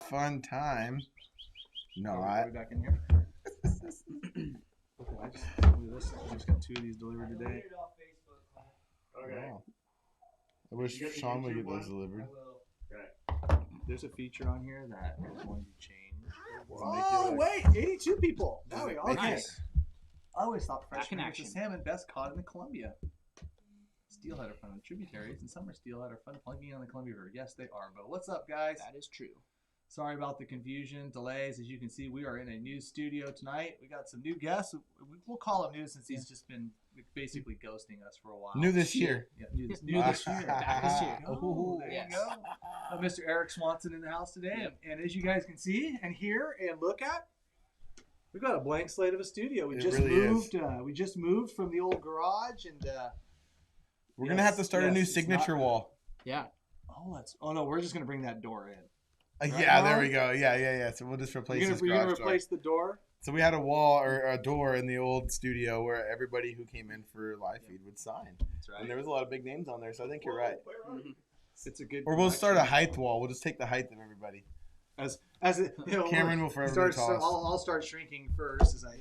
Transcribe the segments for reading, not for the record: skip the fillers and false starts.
Fun time. No, Are we back in here? Okay, I just do this. I just got 2 of these delivered today. Okay. Wow. I wish You got the Sean would YouTube get those one? delivered. Okay. There's a feature on here that is going to change. Oh, wait. 82 people. Now we all Make okay. it- I always thought Back in freshman was action. the salmon best caught in the Columbia. Steelhead are fun on tributaries, and some are steelhead are fun plunking on the Columbia River. Yes, they are. But what's up, guys? That is true. Sorry about the confusion, delays. As you can see, we are in a new studio tonight. We got some new guests. We'll call him new since he's just been basically ghosting us for a while. New this year. Yeah, new this New this year. Back this year. Oh, there Yes. you go. Mr. Eric Swanson in the house today. And as you guys can see and hear and look at, we've got a blank slate of a studio. We It just really moved. We just moved from the old garage, and We're gonna have to start a new it's signature not- wall. Yeah. Oh no, we're just gonna bring that door in. Right, Yeah, there Ron? we go. Yeah. So we'll just replace You're this gonna garage door. replace the door. So we had a wall or a door in the old studio where everybody who came in for live feed would sign, That's right. and there was a lot of big names on there. So I think you're right. It's a good. Or we'll start a collection. height wall. We'll just take the height of everybody. as it, you know, Cameron will forever start. be tallest. I'll start shrinking first as I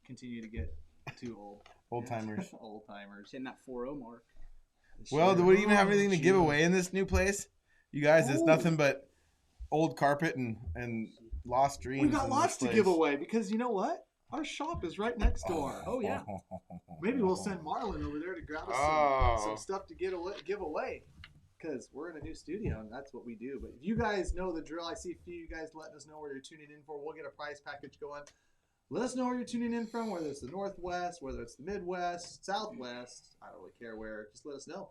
continue to get too old. Old timers. Old timers. Hitting that 4-0 mark. Well, do we even have anything to give Jeez. away in this new place? You guys, it's Ooh. nothing but old carpet and lost dreams. We got in lots this to give place. away because you know what? Our shop is right next door. Oh, yeah. Maybe we'll send Marlon over there to grab us some stuff to give away. Because we're in a new studio and that's what we do. But if you guys know the drill, I see a few of you guys letting us know where you're tuning in for. We'll get a prize package going. Let us know where you're tuning in from, whether it's the Northwest, whether it's the Midwest, Southwest. I don't really care where. Just let us know.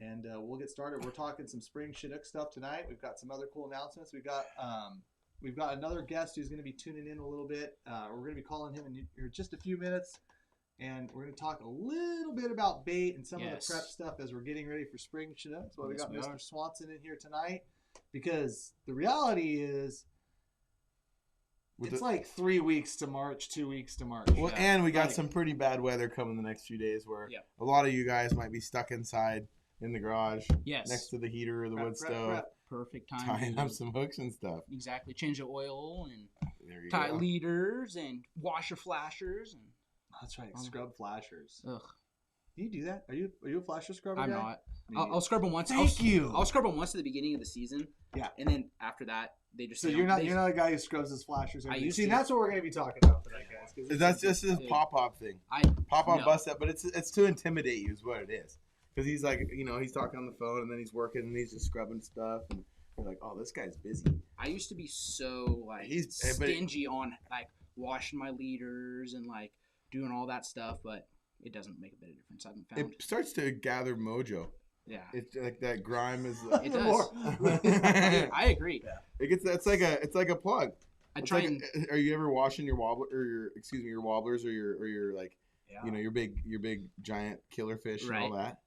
And we'll get started. We're talking some spring Chinook stuff tonight. We've got some other cool announcements. We've got another guest who's going to be tuning in a little bit. We're going to be calling him in just a few minutes. And we're going to talk a little bit about bait and some of the prep stuff as we're getting ready for spring Chinook. So we got Mr. Swanson in here tonight because the reality is it's like 3 weeks to March, 2 weeks to March. Well, and we got some pretty bad weather coming the next few days where a lot of you guys might be stuck inside in the garage next to the heater or the wood stove. Perfect time. Tying up some hooks and stuff. Exactly. Change the oil and There you tie go. leaders and wash your flashers. And That's right. Scrub flashers. ugh, Do you do that? Are you a flasher scrubber I'm guy? not. I'll scrub them once. Thank you. I'll scrub them once at the beginning of the season. Yeah. And then after that, they just. So stay you're on- not a guy who scrubs his flashers. I used See, to. that's what we're going to be talking about tonight, guys. 'cause That's just his Yeah. pop-up thing. I Pop-up no. bust up, but it's to intimidate you is what it is. Because he's like, he's talking on the phone and then he's working and he's just scrubbing stuff. And you're like, oh, this guy's busy. I used to be so like But- stingy on like washing my leaders and like doing all that stuff, but it doesn't make a bit of difference. I haven't found. It starts to gather mojo. Yeah. It's like that grime is. It does. I agree. It's like a plug. I It's try like, and are you ever washing your wobbler or your wobblers or your like your big giant killer fish and all that?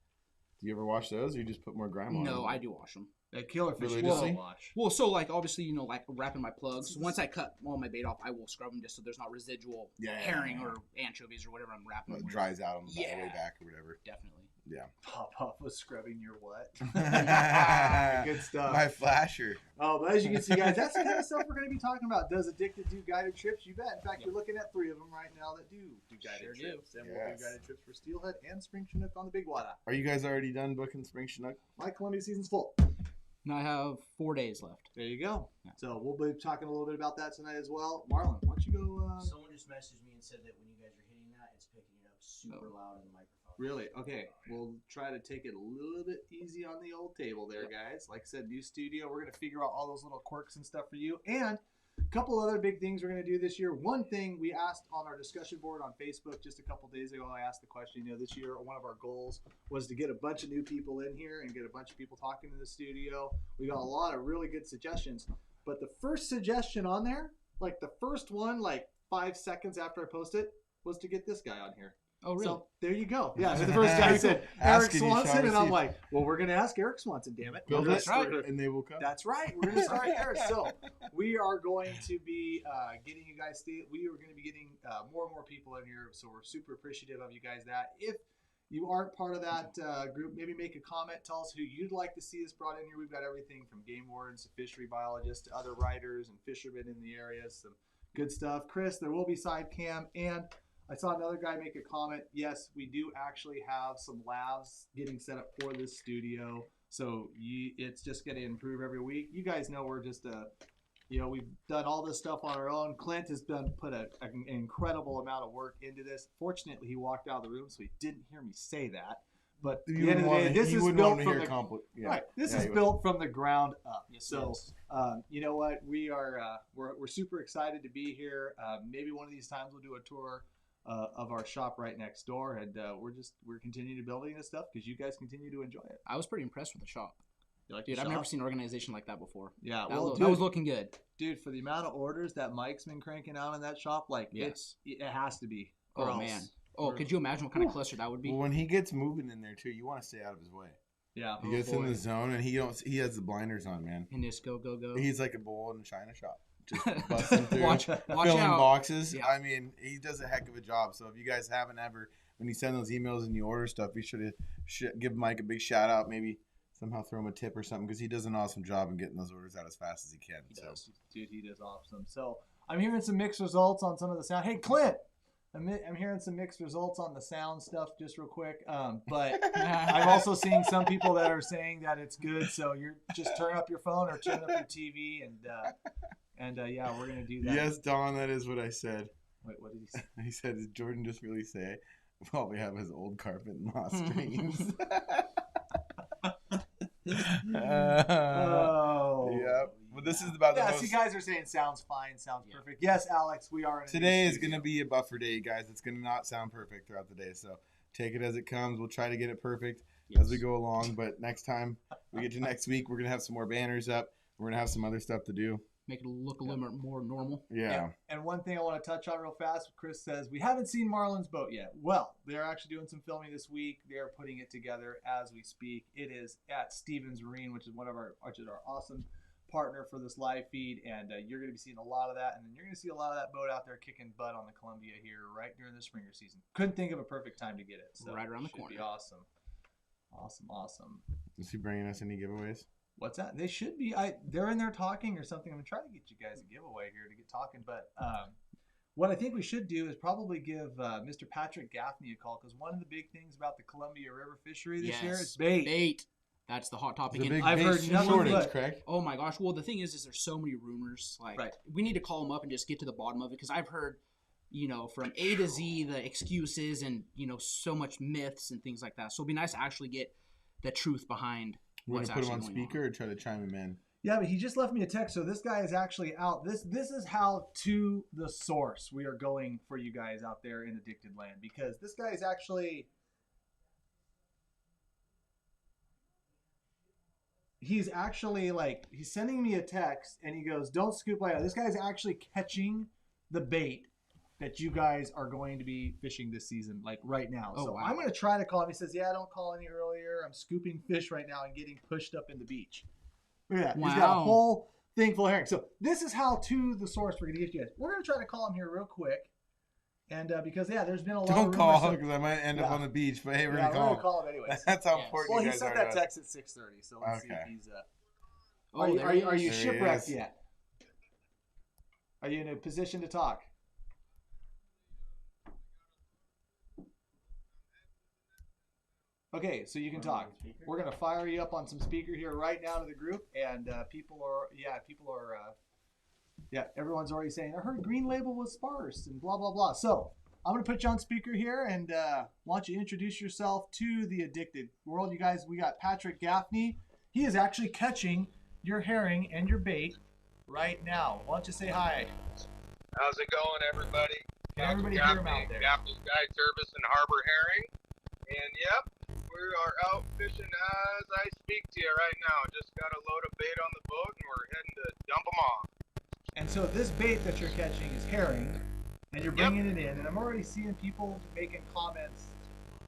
Do you ever wash those or you just put more grime on them? no, I do wash them. That killer fish Religiously? will wash. Well, so like obviously like wrapping my plugs. Once I cut all my bait off, I will scrub them just so there's not residual herring or anchovies or whatever I'm wrapping It them with. dries out on the Yeah. way back or whatever. Definitely. Yeah. Pop up was scrubbing your what? My Good stuff. flasher. Oh, but as you can see, guys, that's the kind of stuff we're going to be talking about. Does Addicted do guided trips? You bet. In fact, you're looking at 3 of them right now that do guided Sure do. trips. And we'll Yes. do guided trips for Steelhead and Spring Chinook on the Big Water. Are you guys already done booking Spring Chinook? My Columbia season's full. Now I have 4 days left. There you go. Yeah. So we'll be talking a little bit about that tonight as well. Marlon, why don't you go? Someone just messaged me and said that when you guys are hitting that, it's picking it up super loud in the microphone. Really? Okay. We'll try to take it a little bit easy on the old table there, guys. Like I said, new studio. We're going to figure out all those little quirks and stuff for you. And a couple other big things we're going to do this year. One thing we asked on our discussion board on Facebook just a couple days ago, I asked the question, this year one of our goals was to get a bunch of new people in here and get a bunch of people talking in the studio. We got a lot of really good suggestions. But the first suggestion on there, like the first one, like 5 seconds after I posted it, was to get this guy on here. Oh, really? So there you go. Yeah, so the first guy said Eric Asking you, Swanson, Sean, and to I'm see- like, well, we're going to ask Eric Swanson, damn it. Build We're it, gonna start- and they will come. That's right. We're going to start there. So we are going to be getting you guys. We are going to be getting more and more people in here. So we're super appreciative of you guys. That if you aren't part of that group, maybe make a comment. Tell us who you'd like to see us brought in here. We've got everything from game wardens to fishery biologists to other writers and fishermen in the area. Some good stuff. Chris, there will be side cam. And I saw another guy make a comment. Yes, we do actually have some labs getting set up for this studio. So it's just going to improve every week. You guys know we're just we've done all this stuff on our own. Clint has put an incredible amount of work into this. Fortunately, he walked out of the room, so he didn't hear me say that. But at the end of the day, this is built from built from the ground up. Yes, so, you know what? We're super excited to be here. Maybe one of these times we'll do a tour of our shop right next door, and we're continuing to building this stuff because you guys continue to enjoy it. I was pretty impressed with the shop. Like dude, I've never seen an organization like that before. Yeah, that was looking good. Dude, for the amount of orders that Mike's been cranking out in that shop, it has to be. Man. Oh, could you imagine what kind of cluster that would be? Well, when he gets moving in there too, you want to stay out of his way. Yeah. He gets in the zone and he has the blinders on, man. And just go. He's like a bull in a china shop. Just busting through, watch filling out. boxes. Yeah. I mean, he does a heck of a job. So if you guys haven't ever, when you send those emails and you order stuff, be sure to give Mike a big shout out. Maybe somehow throw him a tip or something because he does an awesome job in getting those orders out as fast as he can. He does. Dude, he does awesome. So I'm hearing some mixed results on some of the sound. Hey, Clint, I'm hearing some mixed results on the sound stuff just real quick. But I'm also seeing some people that are saying that it's good. So you're just turn up your phone or turn up your TV and we're going to do that. Yes, Don, that is what I said. Wait, what did he say? He said, did Jordan just really say, well, we have his old carpet and lost streams. Yep. Well, this is about the most... you guys are saying sounds fine, sounds perfect. Yes, Alex, we are in Today is going to be a buffer day, guys. It's going to not sound perfect throughout the day, so take it as it comes. We'll try to get it perfect as we go along, but next time we get to next week, we're going to have some more banners up. We're going to have some other stuff to do. Make it look a little bit more normal. Yeah. And one thing I want to touch on real fast, Chris says, we haven't seen Marlon's boat yet. Well, they're actually doing some filming this week. They're putting it together as we speak. It is at Stevens Marine, which is our awesome partner for this live feed. And you're going to be seeing a lot of that. And then you're going to see a lot of that boat out there kicking butt on the Columbia here right during the Springer season. Couldn't think of a perfect time to get it. So right around the corner. Be awesome. Awesome. Is he bringing us any giveaways? What's that? They should be. They're in there talking or something. I'm going to try to get you guys a giveaway here to get talking. But what I think we should do is probably give Mr. Patrick Gaffney a call because one of the big things about the Columbia River fishery this year is bait. Bait. That's the hot topic. I've heard nothing but correct? Oh my gosh. Well, the thing is there's so many rumors. We need to call them up and just get to the bottom of it because I've heard, from A to Z the excuses and so much myths and things like that. So it'd be nice to actually get the truth behind. We're going to put him on speaker or try to chime him in? Yeah, but he just left me a text. So this guy is actually out. This is how to the source we are going for you guys out there in Addicted Land. Because this guy is actually... He's actually he's sending me a text and he goes, don't scoop like that. This guy's actually catching the bait that you guys are going to be fishing this season, right now. Oh, so wow. I'm going to try to call him. He says, yeah, don't call any earlier. I'm scooping fish right now and getting pushed up in the beach. Look at that. Wow. He's got a whole thing full of herring. So this is how to the source we're going to get you guys. We're going to try to call him here real quick. And because, there's been a lot of rumors. Don't call him because I might end up on the beach. But hey, we're going to call him. We're going to call him anyways. That's how important well, you guys are. Well, he sent that text at 6:30. So let's see if he's... Are you There shipwrecked yet? Are you in a position to talk? Okay, so you can talk. We're gonna fire you up on some speaker here right now to the group, and everyone's already saying I heard Green Label was sparse and blah blah blah. So I'm gonna put you on speaker here, and why don't you introduce yourself to the Addicted World, you guys? We got Patrick Gaffney. He is actually catching your herring and your bait right now. Why don't you say hi? How's it going, everybody? Can everybody hear him out there? Gaffney's Guide Service and Harbor Herring. And yep, we are out fishing as I speak to you right now. Just got a load of bait on the boat and we're heading to dump them off. And so this bait that you're catching is herring, and you're bringing it in. And I'm already seeing people making comments,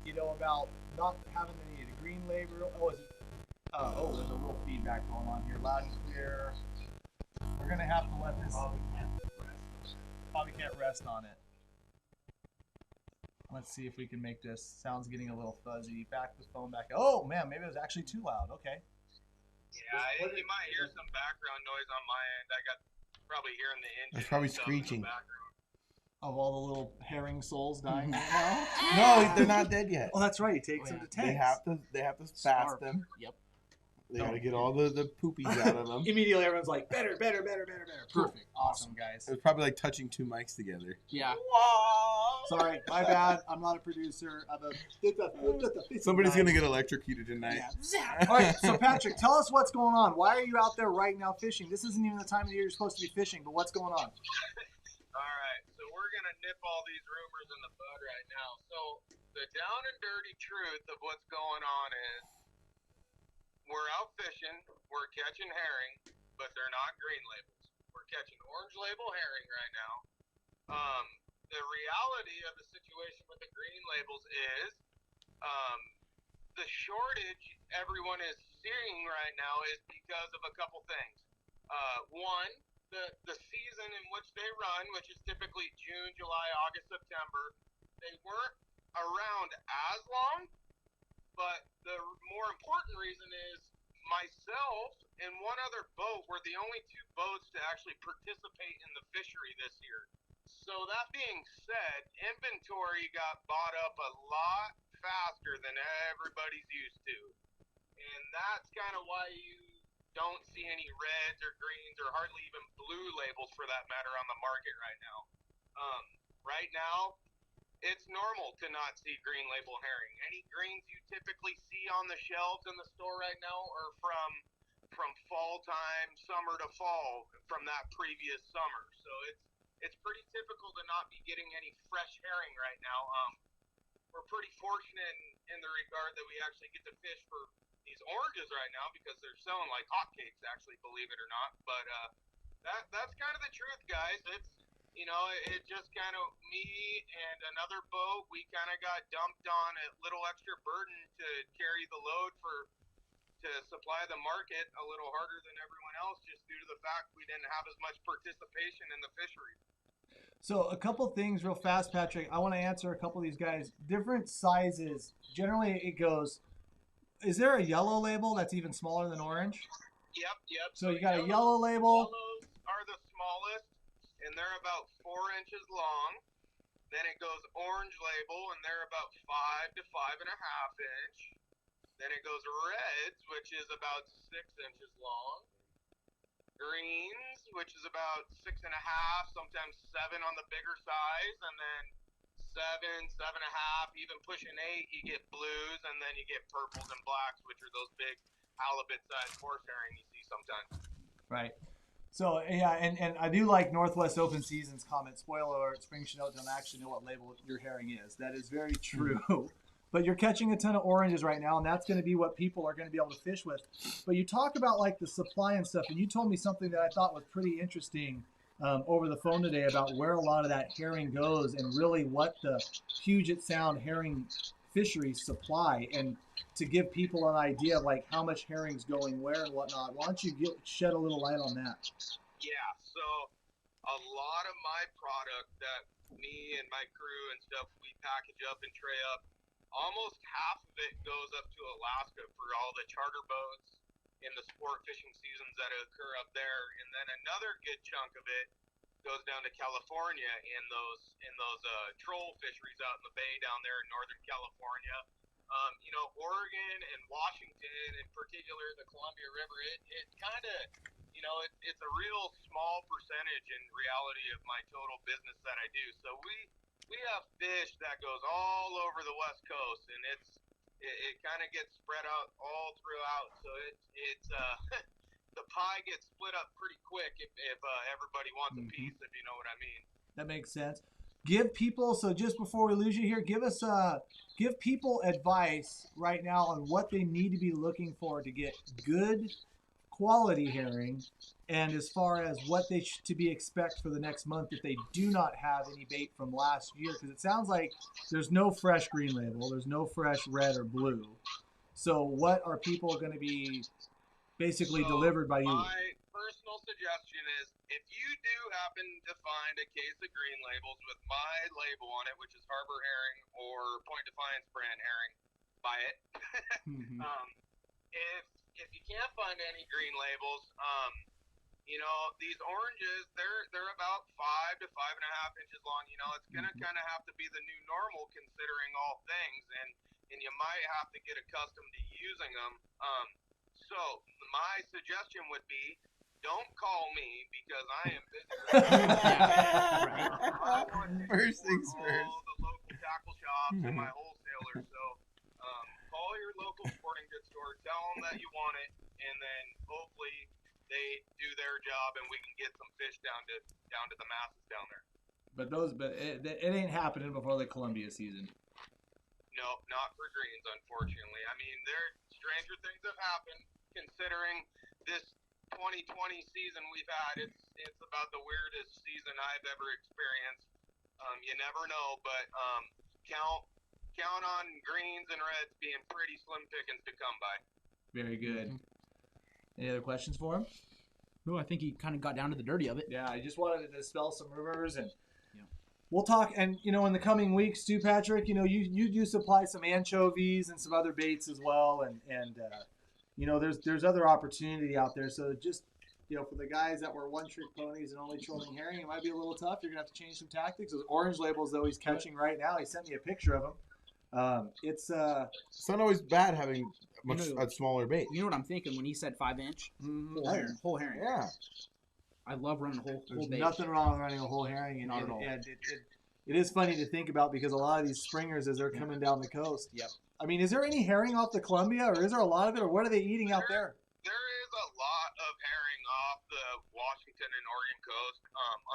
about not having any green label. There's a little feedback going on here. Loud and clear. We're going to have to let this... Probably can't rest on it. Let's see if we can make this. Sound's getting a little fuzzy. Back the phone back. Oh man, maybe it was actually too loud. Okay. Yeah, you might hear some background noise on my end. I got probably hearing the engine. It's probably and stuff in the screeching. background. Of all the little herring souls dying right now. No, they're not dead yet. Oh, that's right. He takes them to tanks. They have to fast Starve. them. Yep. They got to get all the poopies out of them. Immediately, everyone's like, better. Perfect. Awesome, guys. It was probably like touching two mics together. Yeah. Sorry, my bad. I'm not a producer. Somebody's gonna get electrocuted tonight. Yeah. All right, so Patrick, tell us what's going on. Why are you out there right now fishing? This isn't even the time of the year you're supposed to be fishing, but what's going on? All right, so we're going to nip all these rumors in the bud right now. So the down and dirty truth of what's going on is we're out fishing, we're catching herring, but they're not green labels. We're catching orange label herring right now. The reality of the situation with the green labels is the shortage everyone is seeing right now is because of a couple things. One, the season in which they run, which is typically June, July, August, September, they weren't around as long. But the more important reason is myself and one other boat were the only two boats to actually participate in the fishery this year. So that being said, inventory got bought up a lot faster than everybody's used to. And that's kind of why you don't see any reds or greens or hardly even blue labels for that matter on the market right now. Right now, it's normal to not see green label herring. Any greens you typically see on the shelves in the store right now are from fall time, summer to fall, from that previous summer. So it's pretty typical to not be getting any fresh herring right now. We're pretty fortunate in the regard that we actually get to fish for these oranges right now because they're selling like hotcakes, actually, believe it or not. But that's kind of the truth, guys. It's it just kind of me and another boat, we kind of got dumped on a little extra burden to carry the load to supply the market a little harder than everyone else just due to the fact we didn't have as much participation in the fishery. So a couple things real fast, Patrick. I want to answer a couple of these guys. Different sizes. Generally, it goes, is there a yellow label that's even smaller than orange? Yep. So you got a yellow label. Yellows are the smallest, and they're about 4 inches long. Then it goes orange label, and they're about 5 to 5.5 inch. Then it goes reds, which is about 6 inches long. Greens, which is about 6.5, sometimes 7 on the bigger size, and then 7, 7.5, even pushing 8. You get blues, and then you get purples and blacks, which are those big halibut-sized horse herring you see sometimes. Right. So, yeah, and I do like Northwest Open Season's comment. Spoiler alert, Spring Salmon don't actually know what label your herring is. That is very true. But you're catching a ton of oranges right now, and that's going to be what people are going to be able to fish with. But you talk about, like, the supply and stuff, and you told me something that I thought was pretty interesting over the phone today about where a lot of that herring goes and really what the Puget Sound herring fisheries supply, and to give people an idea of, like, how much herring's going where and whatnot. Why don't you shed a little light on that? Yeah, so a lot of my product that me and my crew and stuff, we package up and tray up, almost half of it goes up to Alaska for all the charter boats in the sport fishing seasons that occur up there, and then another good chunk of it goes down to California in those troll fisheries out in the bay down there in Northern California. Oregon and Washington, in particular the Columbia River, it kind of, it's a real small percentage in reality of my total business that I do. So we have fish that goes all over the West Coast, and it kind of gets spread out all throughout. So it's the pie gets split up pretty quick if everybody wants a piece, if you know what I mean. That makes sense. Give people, so just before we lose you here, give people advice right now on what they need to be looking for to get good quality herring, and as far as what they should expect for the next month if they do not have any bait from last year, because it sounds like there's no fresh green label, there's no fresh red or blue. So what are people going to be basically delivered by you? personal suggestion is if you do happen to find a case of green labels with my label on it, which is Harbor Herring or Point Defiance brand herring, buy it. Mm-hmm. If you can't find any green labels, you know, these oranges, they're about 5 to 5.5 inches long. You know, it's gonna kind of have to be the new normal considering all things, and you might have to get accustomed to using them. So my suggestion would be, don't call me because I am busy. First things first. All the local tackle shops and my wholesalers. So call your local sporting goods store, tell them that you want it, and then hopefully they do their job and we can get some fish down to the masses down there. But it ain't happening before the Columbia season. No, not for greens, unfortunately. I mean, stranger things have happened considering this 2020 season we've had. It's about the weirdest season I've ever experienced. You never know, but count on greens and reds being pretty slim pickings to come by. Very good. Any other questions for him? No, I think he kind of got down to the dirty of it. Yeah, I just wanted to dispel some rumors, and we'll talk. And you know, in the coming weeks too, Patrick, you know, you do supply some anchovies and some other baits as well, and you know, there's other opportunity out there. So just, you know, for the guys that were one-trick ponies and only trolling herring, it might be a little tough. You're gonna have to change some tactics. Those orange labels, though, he's catching right now. He sent me a picture of them. It's not always bad having a smaller bait. You know what I'm thinking when he said 5-inch? Whole herring. Yeah. I love running whole There's bait. nothing wrong with running a whole herring. And, Not at all. And it is funny to think about because a lot of these springers, as they're coming down the coast. Yep. I mean, is there any herring off the Columbia, or is there a lot of it, or what are they eating out there? There is a lot of herring off the Washington and Oregon coast.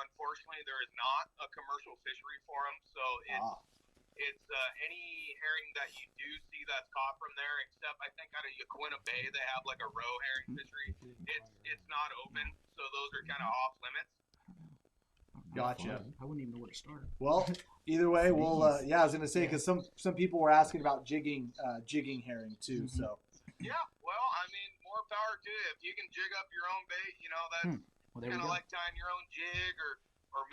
Unfortunately, there is not a commercial fishery for them, so it's any herring that you do see that's caught from there, except I think out of Yaquina Bay they have like a roe herring fishery. It's not open, so those are kind of off limits. Gotcha. I wouldn't even know where to start. Well, either way, we'll I was gonna say because some people were asking about jigging herring too. Mm-hmm. So Yeah, well, I mean, more power to you. If you can jig up your own bait, you know, that's Well, there we kind go. of like tying your own jig or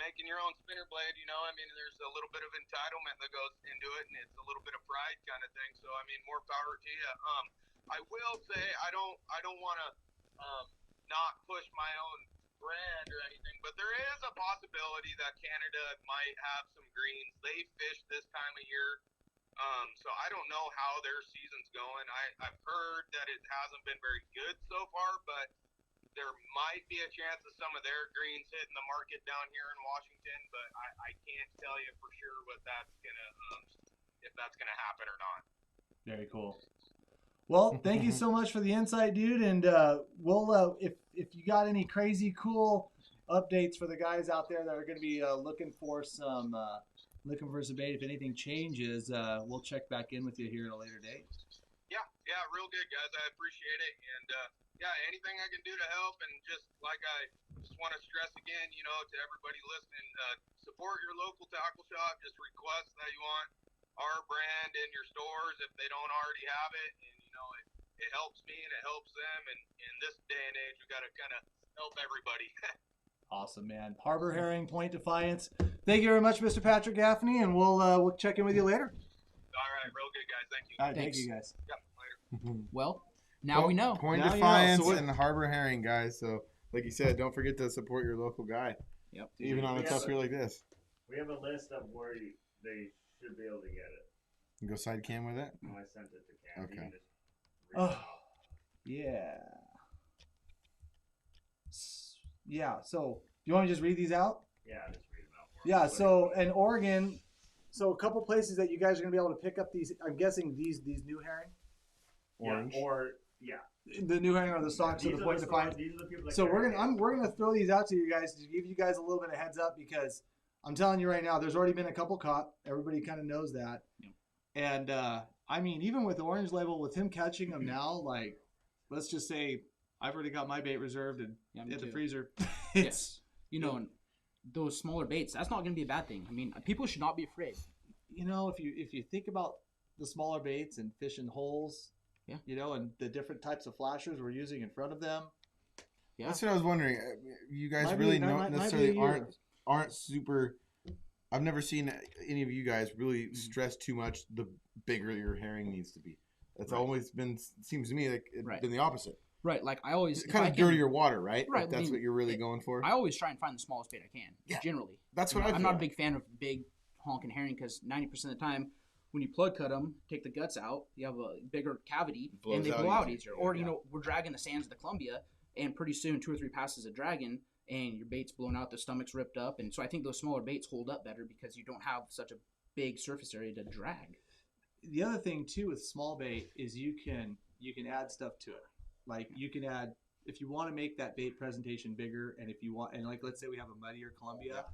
making your own spinner blade, you know. I mean, there's a little bit of entitlement that goes into it, and it's a little bit of pride kind of thing. So, I mean, more power to you. I will say I don't want to not push my own brand or anything, but there is a possibility that Canada might have some greens. They fish this time of year. So I don't know how their season's going. I've heard that it hasn't been very good so far, but there might be a chance of some of their greens hitting the market down here in Washington, but I can't tell you for sure what that's if that's gonna happen or not. very cool. Well, thank you so much for the insight, dude. And we'll if you got any crazy cool updates for the guys out there that are going to be looking for some bait, if anything changes, we'll check back in with you here at a later date. Yeah, real good, guys. I appreciate it, and yeah, anything I can do to help, and just like I just want to stress again, you know, to everybody listening, support your local tackle shop. Just request that you want our brand in your stores if they don't already have it, and you know, it helps me and it helps them, and in this day and age, we got to kind of help everybody. Awesome, man. Harbor Herring, Point Defiance. Thank you very much, Mr. Patrick Gaffney, and we'll check in with you later. All right, real good, guys. Thank you. All right, Thanks. thank you, guys. Yep, later. Well, now we know. Point Now you know. Defiance So what- and Harbor Herring, guys. So, like you said, don't forget to support your local guy, Yep. even on a tough year like this. We have a list of where they should be able to get it. You go side cam with it. I sent it to Cam. Okay. You can just read it Oh. out. Yeah. Yeah, so do you want to just read these out? Yeah, just read them out. for Yeah, us. so in Oregon, so a couple places that you guys are going to be able to pick up these, I'm guessing these new herring? Orange. Yeah, or yeah. The new herring or the stocks These of the are Point the Defiance. stores- These are the people that So carry we're it. gonna throw these out to you guys to give you guys a little bit of heads up because I'm telling you right now, there's already been a couple caught. Everybody kind of knows that. Yep. And I mean, even with the orange label, with him catching them now, like let's just say I've already got my bait reserved and Yeah, me in the too. freezer. Yes. You know, and those smaller baits, that's not going to be a bad thing. I mean, people should not be afraid. You know, if you think about the smaller baits and fishing holes, Yeah. you know, and the different types of flashers we're using in front of them, Yeah. That's what I was wondering. You guys Might really be- that don't might be necessarily a year. aren't super. I've never seen any of you guys really stress too much the bigger your herring needs to be. That's Right. always been, seems to me like it's Right. been the opposite. Right, like I always It's if kind I of can- dirtier water, right? Right, If that's I mean, what you're really going for. I always try and find the smallest bait I can. Yeah. Generally, That's You what know, I I'm feel not a like. big fan of big honking herring because 90% of the time, when you plug cut them, take the guts out, you have a bigger cavity, Blows and they out blow out easier. easier. Or Yeah. you know, we're dragging the sands of the Columbia, and pretty soon 2 or 3 passes of dragging, and your bait's blown out, the stomach's ripped up, and so I think those smaller baits hold up better because you don't have such a big surface area to drag. The other thing too with small bait is you can add stuff to it. Like you can add if you want to make that bait presentation bigger, and if you want, and like let's say we have a muddier Columbia,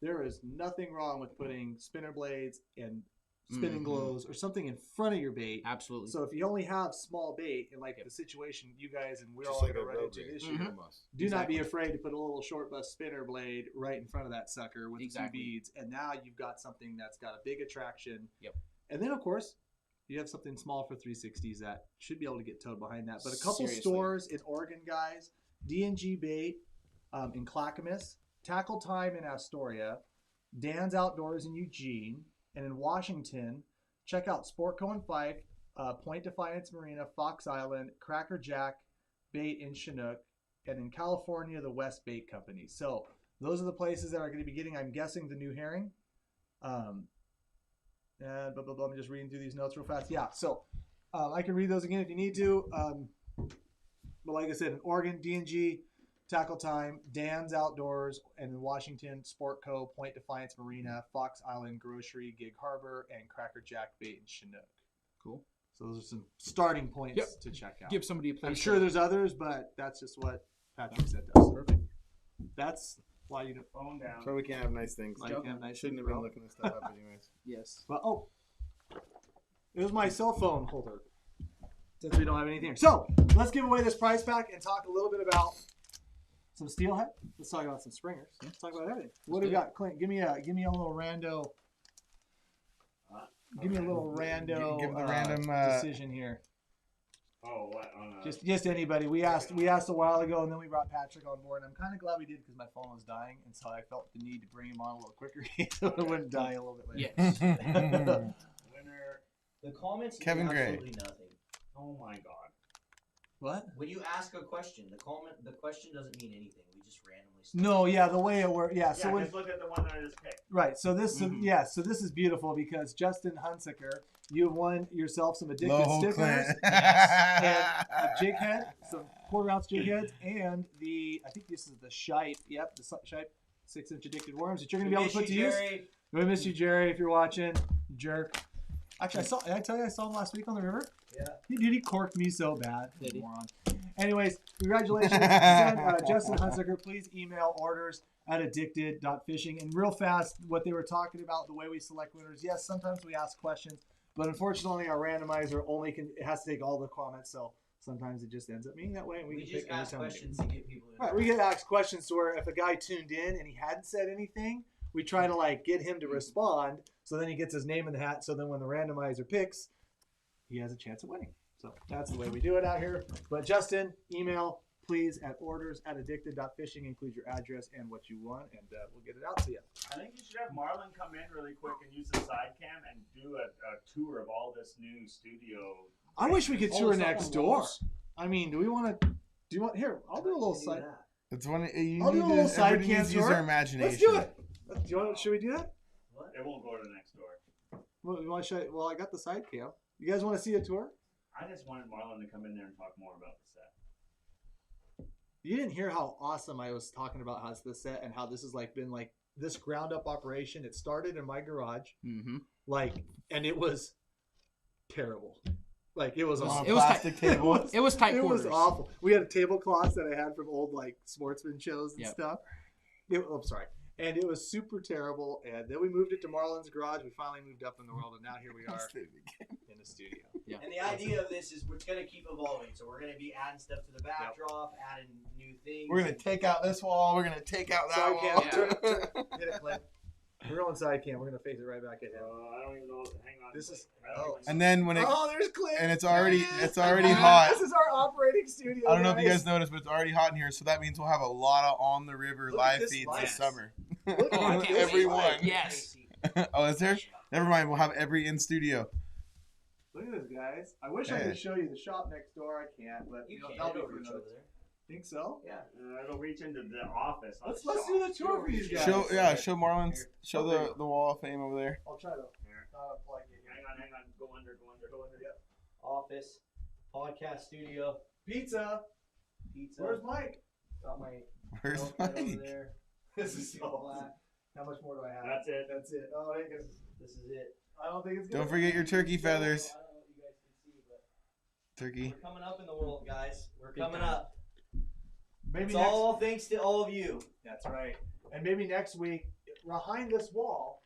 there is nothing wrong with putting spinner blades and spinning Mhm. glows or something in front of your bait. Absolutely. So if you only have small bait, and like the situation you guys and we're Just all like going to a run road into bait. this Mhm. year, Almost. do not be Exactly. afraid to put a little short bust spinner blade right in front of that sucker with Exactly. 2 beads, and now you've got something that's got a big attraction. Yep. And then of course you have something small for 360s that should be able to get towed behind that. But a couple Seriously. stores in Oregon, guys, D&G Bait in Clackamas, Tackle Time in Astoria, Dan's Outdoors in Eugene, and in Washington, check out Sportco and Fife, Point Defiance Marina, Fox Island, Cracker Jack Bait in Chinook, and in California, the West Bait Company. So those are the places that are going to be getting, I'm guessing, the new herring. I'm just reading through these notes real fast. Yeah, so I can read those again if you need to. But like I said, in Oregon, D&G, Tackle Time, Dan's Outdoors, and in Washington, Sportco, Point Defiance Marina, Fox Island Grocery, Gig Harbor, and Cracker Jack Bait in Chinook. Cool. So those are some starting points Yep. to check out. Give somebody a place. I'm sure to- there's others, but that's just what Patrick said to us. Perfect. That's why you Phone down. So we can't have nice things. like have nice Shouldn't have things, been bro. looking this stuff up anyways. Yes. Well, it was my cell phone holder. Since we don't have anything here. So, let's give away this prize pack and talk a little bit about some steelhead. Let's talk about some springers. Let's talk about everything. What do we got, Clint? Give me a little rando. Give me a little rando. Give the random decision here. Oh, what? On Just anybody. We asked a while ago, and then we brought Patrick on board. And I'm kind of glad we did because my phone was dying, and so I felt the need to bring him on a little quicker so it wouldn't die a little bit later. Yes. winner. The comments mean Kevin Gray. absolutely nothing. Oh my God. What? When you ask a question, the question doesn't mean anything. We just randomly. No, yeah, the way it works. Yeah, so Yeah, when, just look at the one that I just picked. right. So this, Mhm. so this is beautiful because Justin Hunsaker, you have won yourself some addicted Low stickers, Clint. and a jig head, some 1/4 ounce jig heads, and I think this is the Shipe. Yep, the Shipe 6-inch addicted worms that you're gonna be able to put to use. We miss you, Jerry, if you're watching, you jerk. Actually, did I tell you I saw him last week on the river? Yeah. He corked me so bad. Did he? Moron. Anyways, congratulations. Justin Hunsaker, please email orders@addicted.fishing. And real fast, what they were talking about, the way we select winners. Yes, sometimes we ask questions, but unfortunately our randomizer it has to take all the comments, so sometimes it just ends up being that way. And We can just pick any ask time we do. questions to get people. Right, we get asked questions to where if a guy tuned in and he hadn't said anything, we try to like get him to respond, so then he gets his name in the hat. So then when the randomizer picks, he has a chance of winning. So that's the way we do it out here. But Justin, email please at orders@addicted.fishing. Include your address and what you want, and we'll get it out to you. I think you should have Marlon come in really quick and use the side cam and do a tour of all this new studio. I wish we could Oh, tour it's up next on door. walls? I mean, do we want to? Do you want here? I'll do a little side. It's one. You I'll do need a little to, side everybody cam needs to use tour. their imagination. Let's do it. Do you want? Should we do that? What? It won't go to next door. Well, you want to show? Well, I got the side cam. You guys want to see a tour? I just wanted Marlon to come in there and talk more about the set. You didn't hear how awesome I was talking about how's the set and how this has like been like this ground up operation. It started in my garage, Mm-hmm. and it was terrible. Like it was On awful. a It was plastic table. It was tight It was quarters. awful. We had tablecloths that I had from old like sportsman shows and Yep. stuff. I'm sorry. And it was super terrible. And then we moved it to Marlon's garage. We finally moved up in the world, and now here we are in the studio. And the idea of this is we're gonna keep evolving. So we're gonna be adding stuff to the backdrop, adding new things. We're gonna take out this wall. We're gonna take out that Side wall. cam, turn, hit it, Clint. We're rolling side cam. We're gonna face it right back at him. I don't even know. Hang on. This is. And then when it there's Clint. and it's already This hot. This is our operating studio. I don't know if you guys noticed, but it's already hot in here, so that means we'll have a lot of on the river Look at live this feeds light. this summer. Look at this Everyone. light. Yes. Oh, is there? Never mind. We'll have every in studio. Look at this, guys. I wish I Yeah. could show you the shop next door. I can't, but You can't. that'll be It'll for reach another. over there. Think so? Yeah. It'll reach into the office. not Let's the shop. do the tour for these guys. Show Marlon. Show Okay. the wall of fame over there. I'll try to Here. unplug it. Hang on. Go under. Yep. Office, podcast studio, Pizza. pizza. Where's Mike? Got my Where's notepad over Mike? there. This is so Black. How much more do I have? That's it. That's it. Oh, I think This is it. I don't think it's gonna Don't forget your turkey I feathers. don't know what you guys can see, but Turkey. we're coming up in the world, guys. We're Big coming time. up. Maybe It's next. all thanks to all of you. That's right. And maybe next week, behind this wall,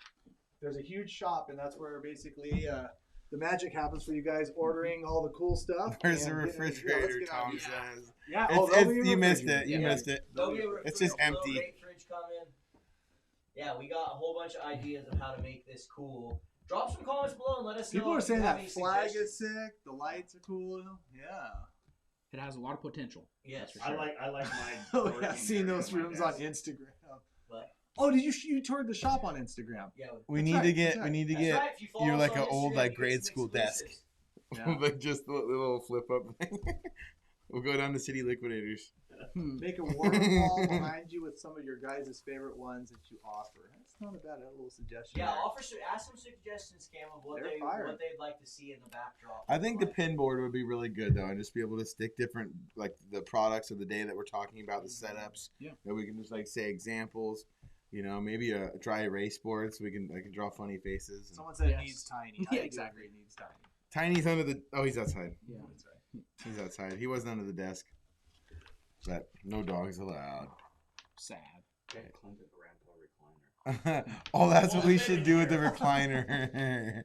there's a huge shop, and that's where basically the magic happens for you guys ordering all the cool stuff. Where's the and getting- refrigerator? get out Tom here. says. Yeah. It's, there'll be a you missed refrigerator. it. You Yeah. missed it. There'll be a It's just little empty. rate fridge coming. Yeah, we got a whole bunch of ideas of how to make this cool. Drop some comments below and let us know. People are if you saying have that any flag suggestions. is sick. The lights are cool. Yeah. It has a lot of potential. Yes. That's for sure. I like my. Oh yeah, working seen area those on my rooms on desk. Instagram. What? Oh, did you toured the shop on Instagram? Yeah. We That's need right, to get. that's We right. need to That's get. right. If you follow you're us like on an old, Instagram, like, you get grade some school desk. exclusives. Yeah. Like just the little flip up thing. We'll go down to City Liquidators. Make a waterfall behind you with some of your guys' favorite ones that you offer. That's not a bad little suggestion. Yeah, there. ask some suggestions, Cam, of what They're they fired. what they'd like to see in the backdrop. I think the pin board would be really good though, and just be able to stick different like the products of the day that we're talking about, the setups. Yeah. That we can just like say examples. You know, maybe a dry erase board so I can draw funny faces. And Someone said Yes. it needs tiny. Yeah, I agree, exactly. It needs tiny. Tiny's under the. Oh, he's outside. Yeah. That's right. He's outside. He wasn't under the desk. But no dogs allowed. Sad. Get Clint a grandpa recliner. Oh, that's what we should do with the recliner.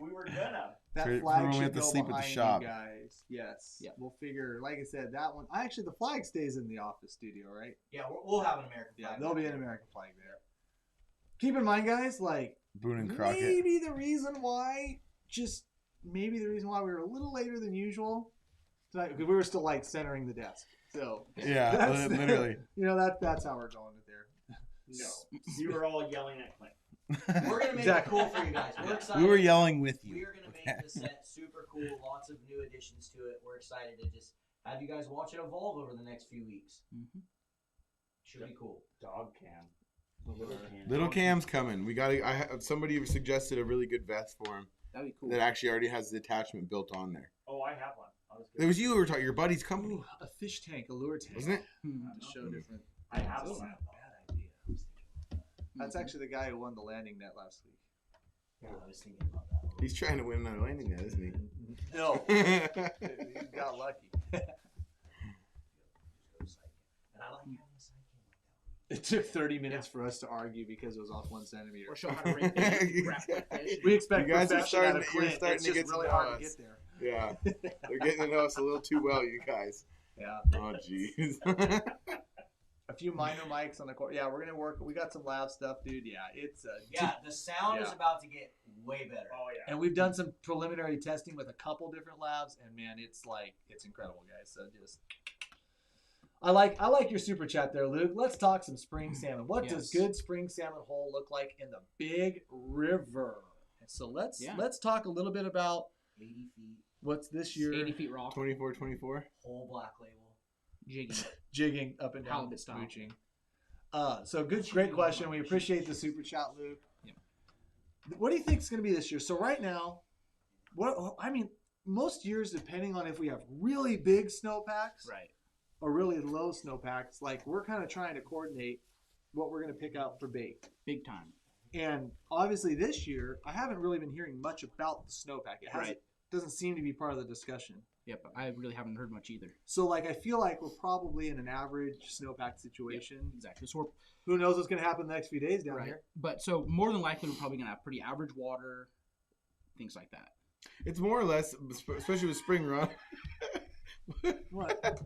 We were gonna. That For flag when we should have to go sleep at the behind shop. you guys. Yes. Yeah. We'll figure. Like I said, that one. Actually, the flag stays in the office studio, right? Yeah, we'll have an American Yeah. flag. There'll be an American flag there. Keep in mind, guys. Like Boone and Crockett. maybe the reason why we were a little later than usual tonight, because we were still like centering the desk. So Yeah, That's- literally. you know that's how we're going with there. No. You were all yelling at Clint. We're gonna make Exactly. it cool for you guys. We're excited. We were yelling with We you. are gonna make the set super cool. Lots of new additions to it. We're excited to just have you guys watch it evolve over the next few weeks. Mm-hmm. Should be cool. Dog cam. Little Cam's coming. We got. Somebody suggested a really good vest for him That'd be cool. that actually already has the attachment built on there. Oh, I have one. I was It good. was you who were talking. Your buddy's company, A fish tank, a lure tank, wasn't it? to show different. I have That's one. not a bad idea. I was thinking. That's Mhm. actually the guy who won the landing net last week. Yeah, I was thinking about that. He's trying to win another landing net, isn't No, he? he got lucky. And I like having a side cam like that. It took 30 minutes for us to argue because it was off 1 centimeter. Or show how to rate fish, wrap like fish. We expect You guys are perfection out of starting- you're Clint. starting It's to just get to really know hard to us. get there. Yeah, they're getting to know us a little too well, you guys. Yeah. Oh, jeez. A few minor mics on the court. Yeah, we're gonna work. We got some lab stuff, dude. Yeah, it's Yeah, the sound is Yeah. about to get way better. Oh yeah. and we've done some preliminary testing with a couple different labs, and man, it's incredible, guys. So just, I like your super chat there, Luke. Let's talk some spring salmon. What does Yes. good spring salmon hole look like in the big river? And so let's talk a little bit about 80 feet, what's this year 80 feet raw. 24. whole black label. Jigging. jigging up and down, Halibut style. mooching. So great question. We appreciate the super chat, Luke. Yep. What do you think is going to be this year? So right now, most years, depending on if we have really big snowpacks Right. or really low snowpacks, like we're kind of trying to coordinate what we're going to pick out for bait. Big time. And obviously this year, I haven't really been hearing much about the snowpack. It doesn't seem to be part of the discussion. Yep. I really haven't heard much either. So like I feel like we're probably in an average snowpack situation. Exactly. So Who knows what's going to happen the next few days down we're, here? But so more than likely we're probably gonna have pretty average water, things like that. It's more or less, especially with spring run. What?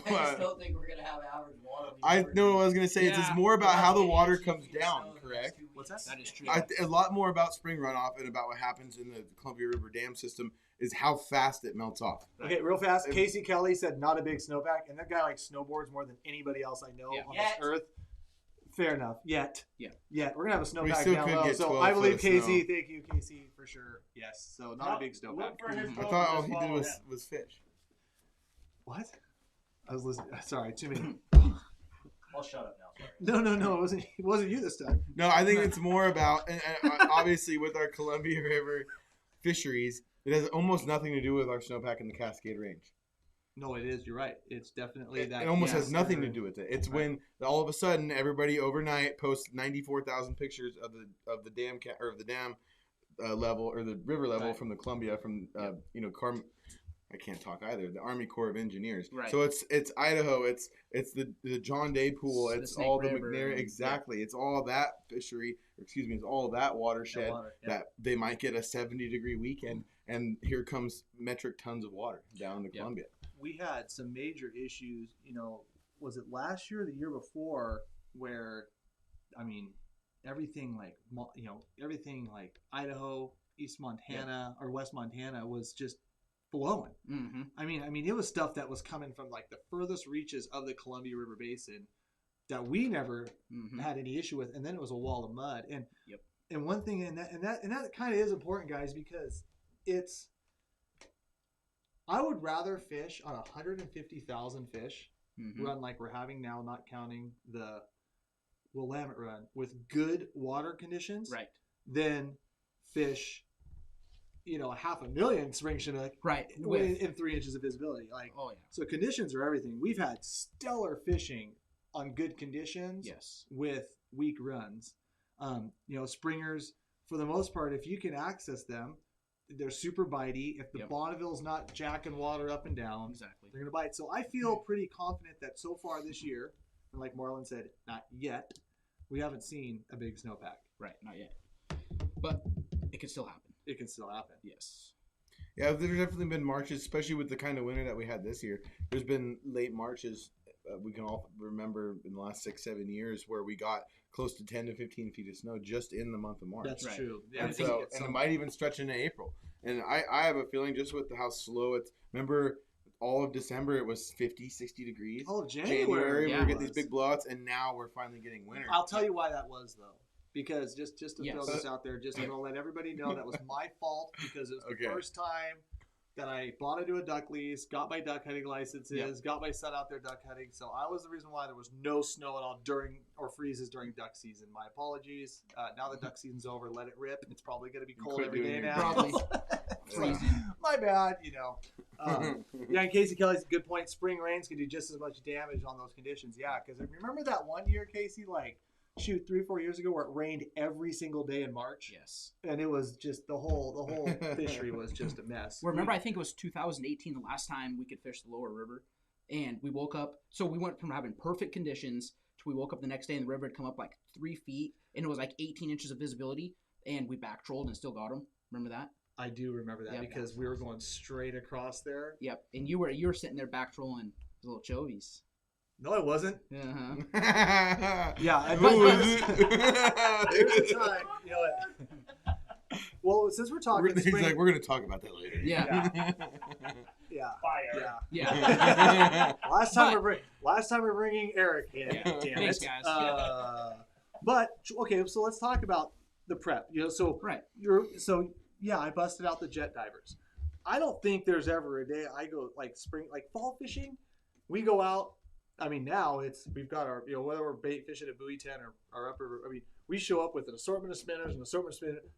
I just don't think we're gonna have average water. I know what I was gonna say. It's more about how the water comes down, correct? What's that? That is true. A lot more about spring runoff and about what happens in the Columbia River Dam system is how fast it melts off. Okay, real fast. Casey Kelly said not a big snowpack, and that guy like snowboards more than anybody else I know on this earth. Fair enough. Yet. We're gonna have a snowpack down low. So I believe Casey. Thank you, Casey, for sure. Yes. So not a big snowpack. I thought all he did was fish. What? I was listening. Sorry, too many. I'll shut up now. Sorry. No. It wasn't you this time. No, I think it's more about, and obviously with our Columbia River fisheries, it has almost nothing to do with our snowpack in the Cascade Range. No, it is. You're right. It's definitely that. It almost has nothing to do with it. It's when all of a sudden everybody overnight posts 94,000 pictures of the dam or of the dam level or the river level from the Columbia from I can't talk either. The Army Corps of Engineers. Right. So it's Idaho. It's the John Day Pool. It's all the McNair. Exactly. It's all that fishery. It's all that watershed that they might get a 70-degree weekend, and here comes metric tons of water down to Columbia. We had some major issues. Was it last year or the year before where, everything like Idaho, East Montana, or West Montana was just flowing. Mm-hmm. I mean, it was stuff that was coming from like the furthest reaches of the Columbia River Basin that we never had any issue with, and then it was a wall of mud. And one thing, and that kind of is important, guys, because it's. I would rather fish on 150,000 fish run like we're having now, not counting the Willamette run, with good water conditions, than fish. 500,000 spring Chinook, in 3 inches of visibility. So conditions are everything. We've had stellar fishing on good conditions, with weak runs. Springers, for the most part, if you can access them, they're super bitey. If the Bonneville's not jacking water up and down, they're gonna bite. So I feel pretty confident that so far this year, and like Marlon said, not yet, we haven't seen a big snowpack. Right, not yet. But it can still happen. It can still happen. Yes. Yeah, there's definitely been Marches, especially with the kind of winter that we had this year. There's been late Marches. We can all remember in the last 6-7 years where we got close to 10 to 15 feet of snow just in the month of March. That's true. Yeah, and it might even stretch into April. And I have a feeling just with how slow it's. Remember, all of December it was 50, 60 degrees. All of January we were getting these big blowouts, and now we're finally getting winter. I'll tell you why that was, though. Because just to throw this out there, just to let everybody know that was my fault, because it was the first time that I bought into a duck lease, got my duck hunting licenses, got my son out there duck hunting. So I was the reason why there was no snow at all during or freezes during duck season. My apologies. Now the duck season's over. Let it rip. It's probably going to be cold every day now. Probably. My bad, and Casey Kelly's a good point. Spring rains can do just as much damage on those conditions. Yeah, because remember that one year, Casey, 3 or 4 years ago, where it rained every single day in March. Yes, and it was just the whole fishery was just a mess. Well, remember, I think it was 2018, the last time we could fish the lower river, and we woke up. So we went from having perfect conditions to we woke up the next day and the river had come up 3 feet, and it was 18 inches of visibility, and we back trolled and still got them. Remember that? I do remember that because we were going straight across there. Yep, and you were sitting there back trolling the little chovies. No, I wasn't. Yeah, I was. There's a time. Well, since we're talking, he's like, we're going to talk about that later. Yeah. Fire. Yeah. Last time we're bringing Eric in. Yeah. Damn Thanks, it. guys. But okay, so let's talk about the prep. I busted out the jet divers. I don't think there's ever a day I go fall fishing. We go out. I mean, now we've got our, whether we're bait fishing at Buoy 10 or upper, we show up with an assortment of spinners,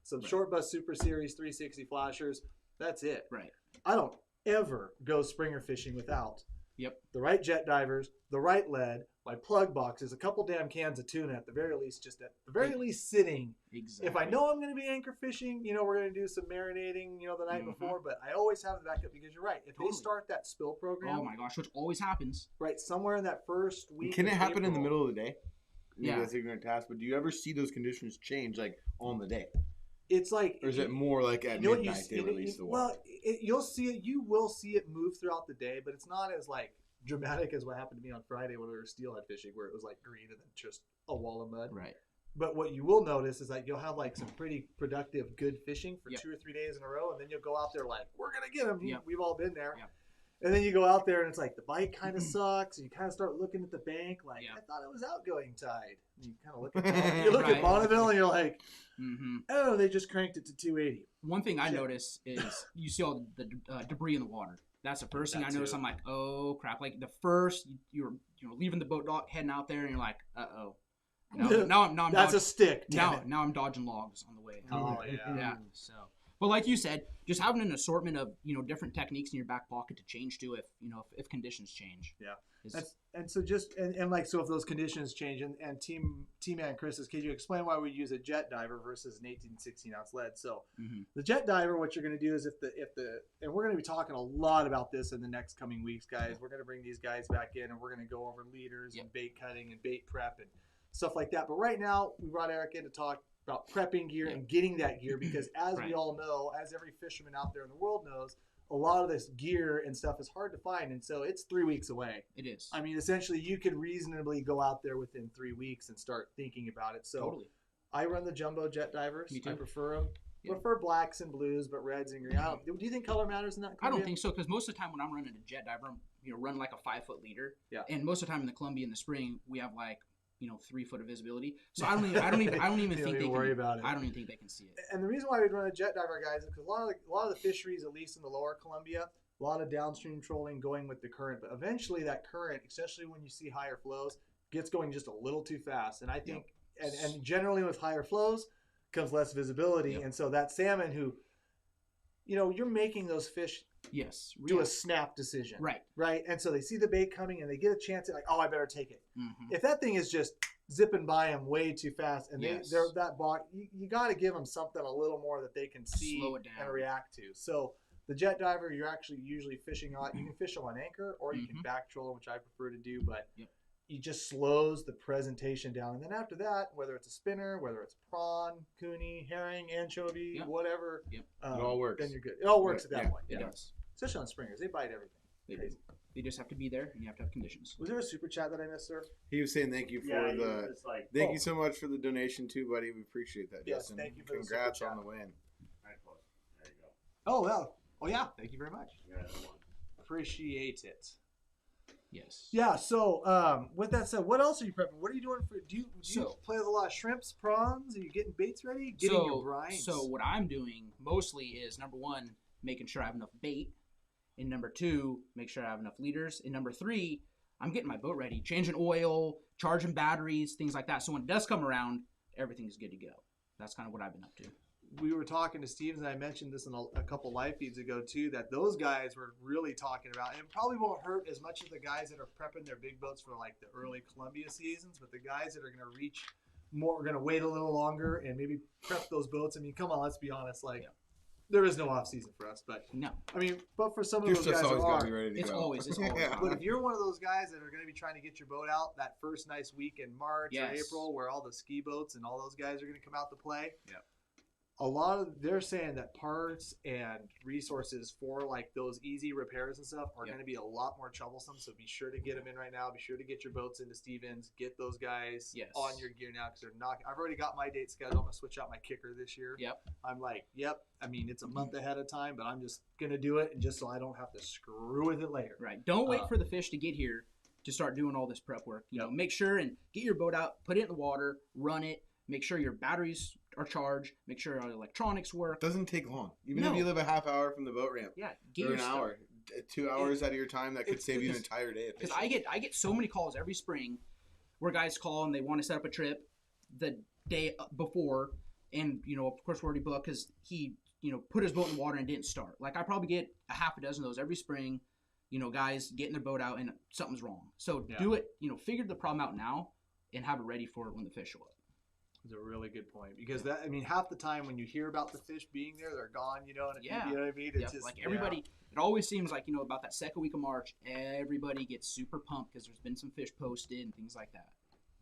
some short bus Super Series 360 flashers. That's it. Right. I don't ever go springer fishing without the right jet divers, the right lead, my plug boxes, a couple damn cans of tuna at the very least, sitting. Exactly. If I know I'm going to be anchor fishing, we're going to do some marinating, the night before, but I always have the backup because you're right. If they start that spill program. Oh my gosh, which always happens. Right, somewhere in that first week. Can it happen in the middle of the day? Yeah. That's ignorant task, but do you ever see those conditions change on the day? It's or is it more at midnight they release the water? Well, you will see it move throughout the day, but it's not as dramatic as what happened to me on Friday when we were steelhead fishing, where it was like green and then just a wall of mud. Right. But what you will notice is like you'll have like some pretty productive, good fishing for Yep. 2 or 3 days in a row, and then you'll go out there like, we're gonna get them. Yep. We've all been there. Yep. And then you go out there and it's like the bite kind of sucks. And you kind of start looking at the bank like, Yep. I thought it was outgoing tide. And you kind of look at you look Right. at Bonneville and you're like, Mm-hmm. oh, they just cranked it to 280. One thing I Shit. notice is you see all the debris in the water. That's the first thing That I notice. too. I'm like, oh crap! Like the first you're leaving the boat dock, heading out there, and you're like, uh-oh. Now I'm That's a dodging, stick. Damn it. now I'm dodging logs on the way. Oh, yeah. Yeah. So, but like you said, just having an assortment of different techniques in your back pocket to change to if conditions change. Yeah. is- And so just and like so if those conditions change and team man Chris says, could you explain why we use a jet diver versus an 18-16 ounce lead? So Mhm. the jet diver, what you're going to do is if the and we're going to be talking a lot about this in the next coming weeks, guys. We're going to bring these guys back in and we're going to go over leaders Yep. and bait cutting and bait prep and stuff like that. But right now we brought Eric in to talk about prepping gear Yep. and getting that gear because as we Right. all know, as every fisherman out there in the world knows, a lot of this gear and stuff is hard to find, and so it's 3 weeks away. It is. I mean, essentially, you could reasonably go out there within 3 weeks and start thinking about it. So Totally. I run the jumbo jet divers. Me too. I prefer them. Yeah. Prefer blacks and blues, but reds and green. Do you think color matters in that? I don't Columbia? think so because most of the time when I'm running a jet diver, I'm running like a 5-foot leader. Yeah. And most of the time in the Columbia in the spring, we have like 3 foot of visibility. So I don't even think You they don't can even worry about it. I don't even think they can see it. And the reason why we run a jet diver, guys, is because a lot of the fisheries, at least in the lower Columbia, a lot of downstream trolling going with the current. But eventually, that current, especially when you see higher flows, gets going just a little too fast. And I think, and generally with higher flows comes less visibility. Yep. And so that salmon who, you're making those fish Yes. do a snap decision. Right. Right. And so they see the bait coming and they get a chance at like, oh, I better take it. Mm-hmm. If that thing is just zipping by them way too fast and Yes. they're that bog, you got to give them something a little more that they can see Slow it down. and react to. So the jet diver, you're actually usually fishing on. You can fish them on anchor or you can Mhm. back troll them, which I prefer to do. But Yep. it just slows the presentation down. And then after that, whether it's a spinner, whether it's prawn, coonie, herring, anchovy, Yep. whatever, Yep. It all works. Then you're good. It all works at that Yeah. point. It Yeah. does. Especially on springers, they bite everything. They do. Crazy. They just have to be there, and you have to have conditions. Was there a super chat that I missed, sir? He was saying thank you for Yeah, the. it's like, Thank you so much for the donation too, buddy. We appreciate that, Yes, Justin. thank you for the Congrats super on chat. the win. right close. There you go. Oh, well. Oh, yeah. Thank you very much. Yeah, that one. Appreciate it. Yes. Yeah. So, with that said, what else are you prepping? What are you doing for? Do you So- play with a lot of shrimps, prawns? Are you getting baits ready? Getting your brines. So what I'm doing mostly is number one, making sure I have enough bait, and number two, make sure I have enough leaders, and number three, I'm getting my boat ready, changing oil, charging batteries, things like that. So when it does come around, everything's good to go. That's kind of what I've been up to. we were talking to Stevens, and I mentioned this in a couple live feeds ago too, that those guys were really talking about, and it probably won't hurt as much as the guys that are prepping their big boats for like the early Columbia seasons, but the guys that are going to reach more, are going to wait a little longer and maybe prep those boats. I mean, come on, let's be honest, like there is no off season for us, but No, I mean, but for some of Your those stuff's guys always there got to are. be ready to it's go. always. Yeah. But if you're one of those guys that are going to be trying to get your boat out that first nice week in March or Yes. April, where all the ski boats and all those guys are going to come out to play, Yep. a lot of they're saying that parts and resources for like those easy repairs and stuff are Yep. going to be a lot more troublesome. So be sure to get them in right now. Be sure to get your boats into Stevens. Get those guys Yes. on your gear now because they're not. I've already got my date scheduled. I'm gonna switch out my kicker this year. Yep. I'm like, yep. I mean, it's a month ahead of time, but I'm just gonna do it, and just so I don't have to screw with it later. Right. Don't wait for the fish to get here to start doing all this prep work. You Yep. know, make sure and get your boat out, put it in the water, run it, make sure your batteries are charged, make sure our electronics work. It doesn't take long. Even No. if you live a half hour from the boat ramp Yeah, get or your an stuff. hour, 2 hours out of your time, that could it's- save you an it's- entire day of Because fishing. I get so many calls every spring where guys call and they want to set up a trip the day before, and of course we're already booked because he put his boat in the water and didn't start. Like I probably get a half a dozen of those every spring. Guys getting their boat out and something's wrong. So Yeah. do it. Figure the problem out now and have it ready for when the fish show up. It's a really good point because half the time when you hear about the fish being there, they're gone. And Yeah. you know what I mean. It's Yep. just Like everybody, it always seems like about that second week of March, everybody gets super pumped because there's been some fish posted and things like that.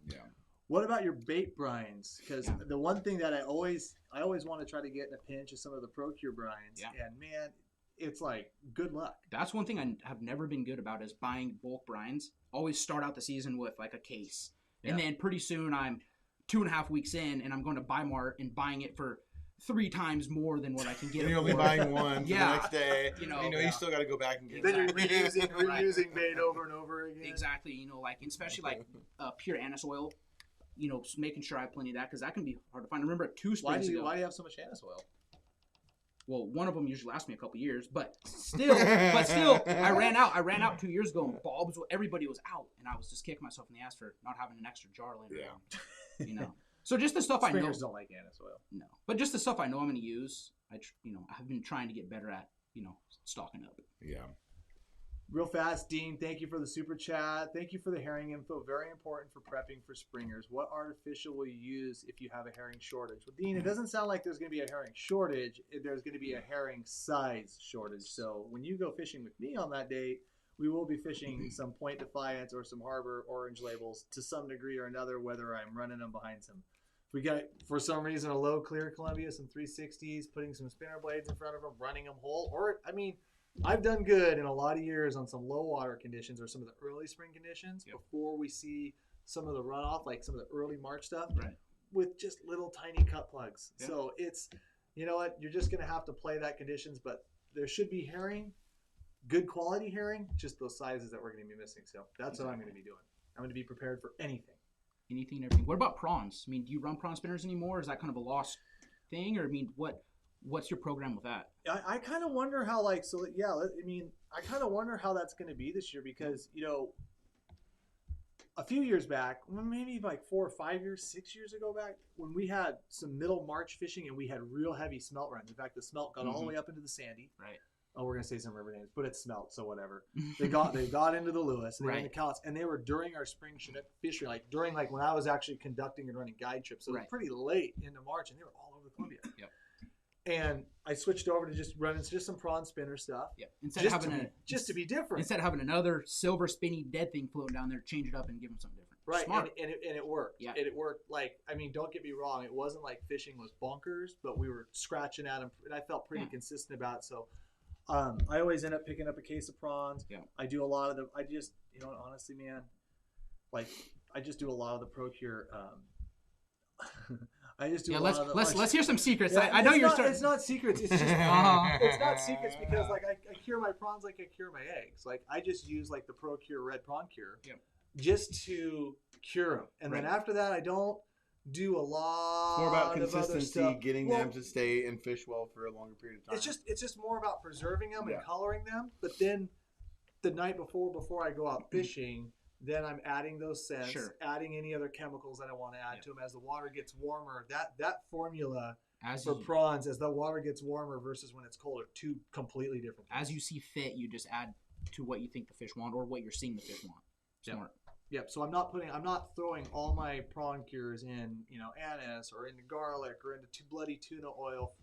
Yeah. What about your bait brines? Because Yeah. the one thing that I always want to try to get in a pinch is some of the ProCure brines. Yeah. And man, it's like good luck. That's one thing I have never been good about is buying bulk brines. Always start out the season with like a case. And then pretty soon I'm 2.5 weeks in and I'm going to buy Mart and buying it for 3 times more than what I can get. And you're only buying one for the next day. You still got to go back and get Then you're reusing bait over and over again. Exactly. Like especially like pure anise oil. Making sure I have plenty of that because that can be hard to find. I remember 2 springs ago. Why do you have so much anise oil? Well, one of them usually lasts me a couple years, but still, I ran out 2 years ago, and everybody was out, and I was just kicking myself in the ass for not having an extra jar laying around. So just the stuff Springers don't like anise oil. No, but just the stuff I know I'm going to use. I've been trying to get better at stocking up. Yeah. Real fast, Dean, thank you for the super chat. Thank you for the herring info. Very important for prepping for springers. What artificial will you use if you have a herring shortage? Well, Dean, it doesn't sound like there's going to be a herring shortage. There's going to be a herring size shortage. So when you go fishing with me on that date, we will be fishing some Point Defiance or some Harbor Orange labels to some degree or another, whether I'm running them behind some. If we got, for some reason, a low clear Columbia, some 360s, putting some spinner blades in front of them, running them whole. Or, I've done good in a lot of years on some low water conditions or some of the early spring conditions before we see some of the runoff, like some of the early March stuff, with just little tiny cut plugs. Yeah. So it's, you know what, you're just going to have to play that conditions, but there should be herring, good quality herring, just those sizes that we're going to be missing. So that's what I'm going to be doing. I'm going to be prepared for anything. Anything and everything. What about prawns? Do you run prawn spinners anymore? Is that kind of a lost thing? Or, what's your program with that? I kind of wonder how, I kind of wonder how that's going to be this year because, a few years back, maybe like 4 or 5 years, 6 years ago back, when we had some middle March fishing and we had real heavy smelt runs. In fact, the smelt got all the way up into the Sandy. Right. Oh, we're going to say some river names, but it's smelt, so whatever. They got into the Lewis, and they were in the Cowlitz, and they were during our spring Chinook fishery, during when I was actually conducting and running guide trips. So it was pretty late into March, and they were all over the Columbia. Yep. And I switched over to just running just some prawn spinner stuff. Yeah. Instead of having to be different. Instead of having another silver spinny dead thing floating down there, change it up and give them something different. Right. Smart. And it worked. Yeah. And it worked. Don't get me wrong. It wasn't like fishing was bonkers, but we were scratching at them, and I felt pretty consistent about it. So I always end up picking up a case of prawns. Yeah. I do a lot of I just, honestly, man, I just do a lot of the ProCure. I just do a lot of the... Let's hear some secrets. Yeah, I know you're starting... It's not secrets. It's just... It's not secrets because, I cure my prawns like I cure my eggs. I just use, the ProCure Red Prawn Cure just to cure them. And then after that, I don't do a lot more about of consistency, getting them to stay and fish well for a longer period of time. It's just more about preserving them and coloring them. But then the night before I go out fishing... Then I'm adding those scents, adding any other chemicals that I want to add to them as the water gets warmer. That formula for prawns, as the water gets warmer versus when it's colder, 2 completely different things. As you see fit, you just add to what you think the fish want or what you're seeing the fish want. Smart. Yep. So I'm not throwing all my prawn cures in, anise or into garlic or into bloody tuna oil.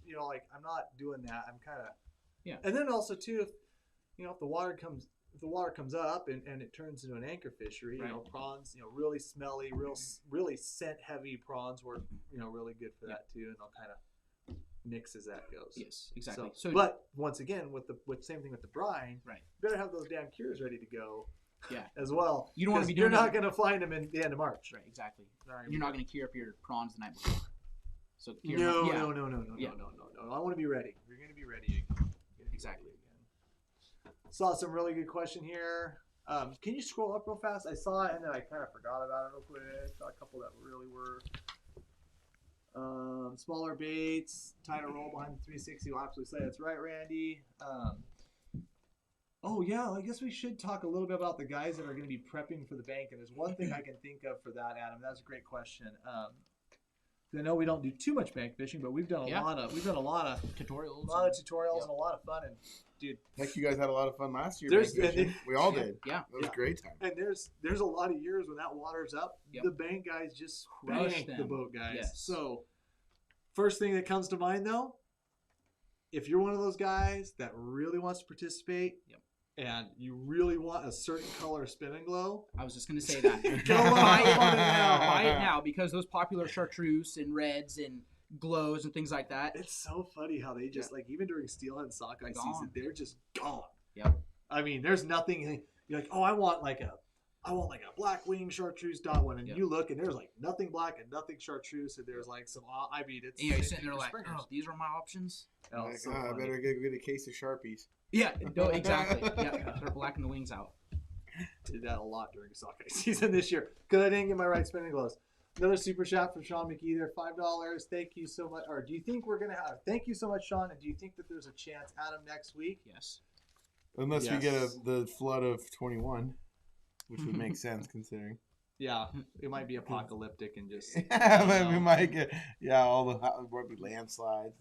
I'm not doing that. I'm kind of And then also too, if the water comes up and it turns into an anchor fishery, prawns, really smelly, really scent heavy prawns work, really good for that too, and they'll kind of mix as that goes. Yes, exactly. So but once again, with same thing with the brine, you better have those damn cures ready to go. Yeah, as well. You don't want to be doing. You're not going to find them in the end of March. Right, exactly. You're not going to cure up your prawns the night before. So no. I want to be ready. You're going to be ready. Exactly. Saw some really good question here. Can you scroll up real fast? I saw it and then I kind of forgot about it real quick. Saw a couple that really were smaller baits, tighter roll behind the 360. You'll absolutely say that's right, Randy. I guess we should talk a little bit about the guys that are going to be prepping for the bank. And there's one thing I can think of for that, Adam. That's a great question. I know we don't do too much bank fishing, but we've done a lot of tutorials, and a lot of fun. And dude, heck, you guys had a lot of fun last year. We all did. Yeah, it was a great time. And there's a lot of years when that water's up, the bank guys just crush the boat guys. Yes. So first thing that comes to mind though, if you're one of those guys that really wants to participate. And you really want a certain color spin and glow? I was just going to say that. Buy it now because those popular chartreuse and reds and glows and things like that. It's so funny how they just like even during steelhead sockeye season, they're just gone. Yep. I mean, there's nothing. You're like, oh, I want like a black wing chartreuse dot one, and you look and there's like nothing black and nothing chartreuse, and there's like some. I mean, it's. You're sitting there like, oh, these are my options. Oh, Like, so I funny. better get a case of Sharpies. Yeah, no, exactly. Yeah, start blacking the wings out. Did that a lot during sockeye season this year because I didn't get my right spinning gloves. Another super chat from Sean McGee there, $5. Thank you so much. Or do you think we're gonna have? Thank you so much, Sean. And do you think that there's a chance, Adam, next week? Yes. Unless we get the flood of 21, which would make sense considering. Yeah, it might be apocalyptic and just. Yeah, but we might get all the landslides.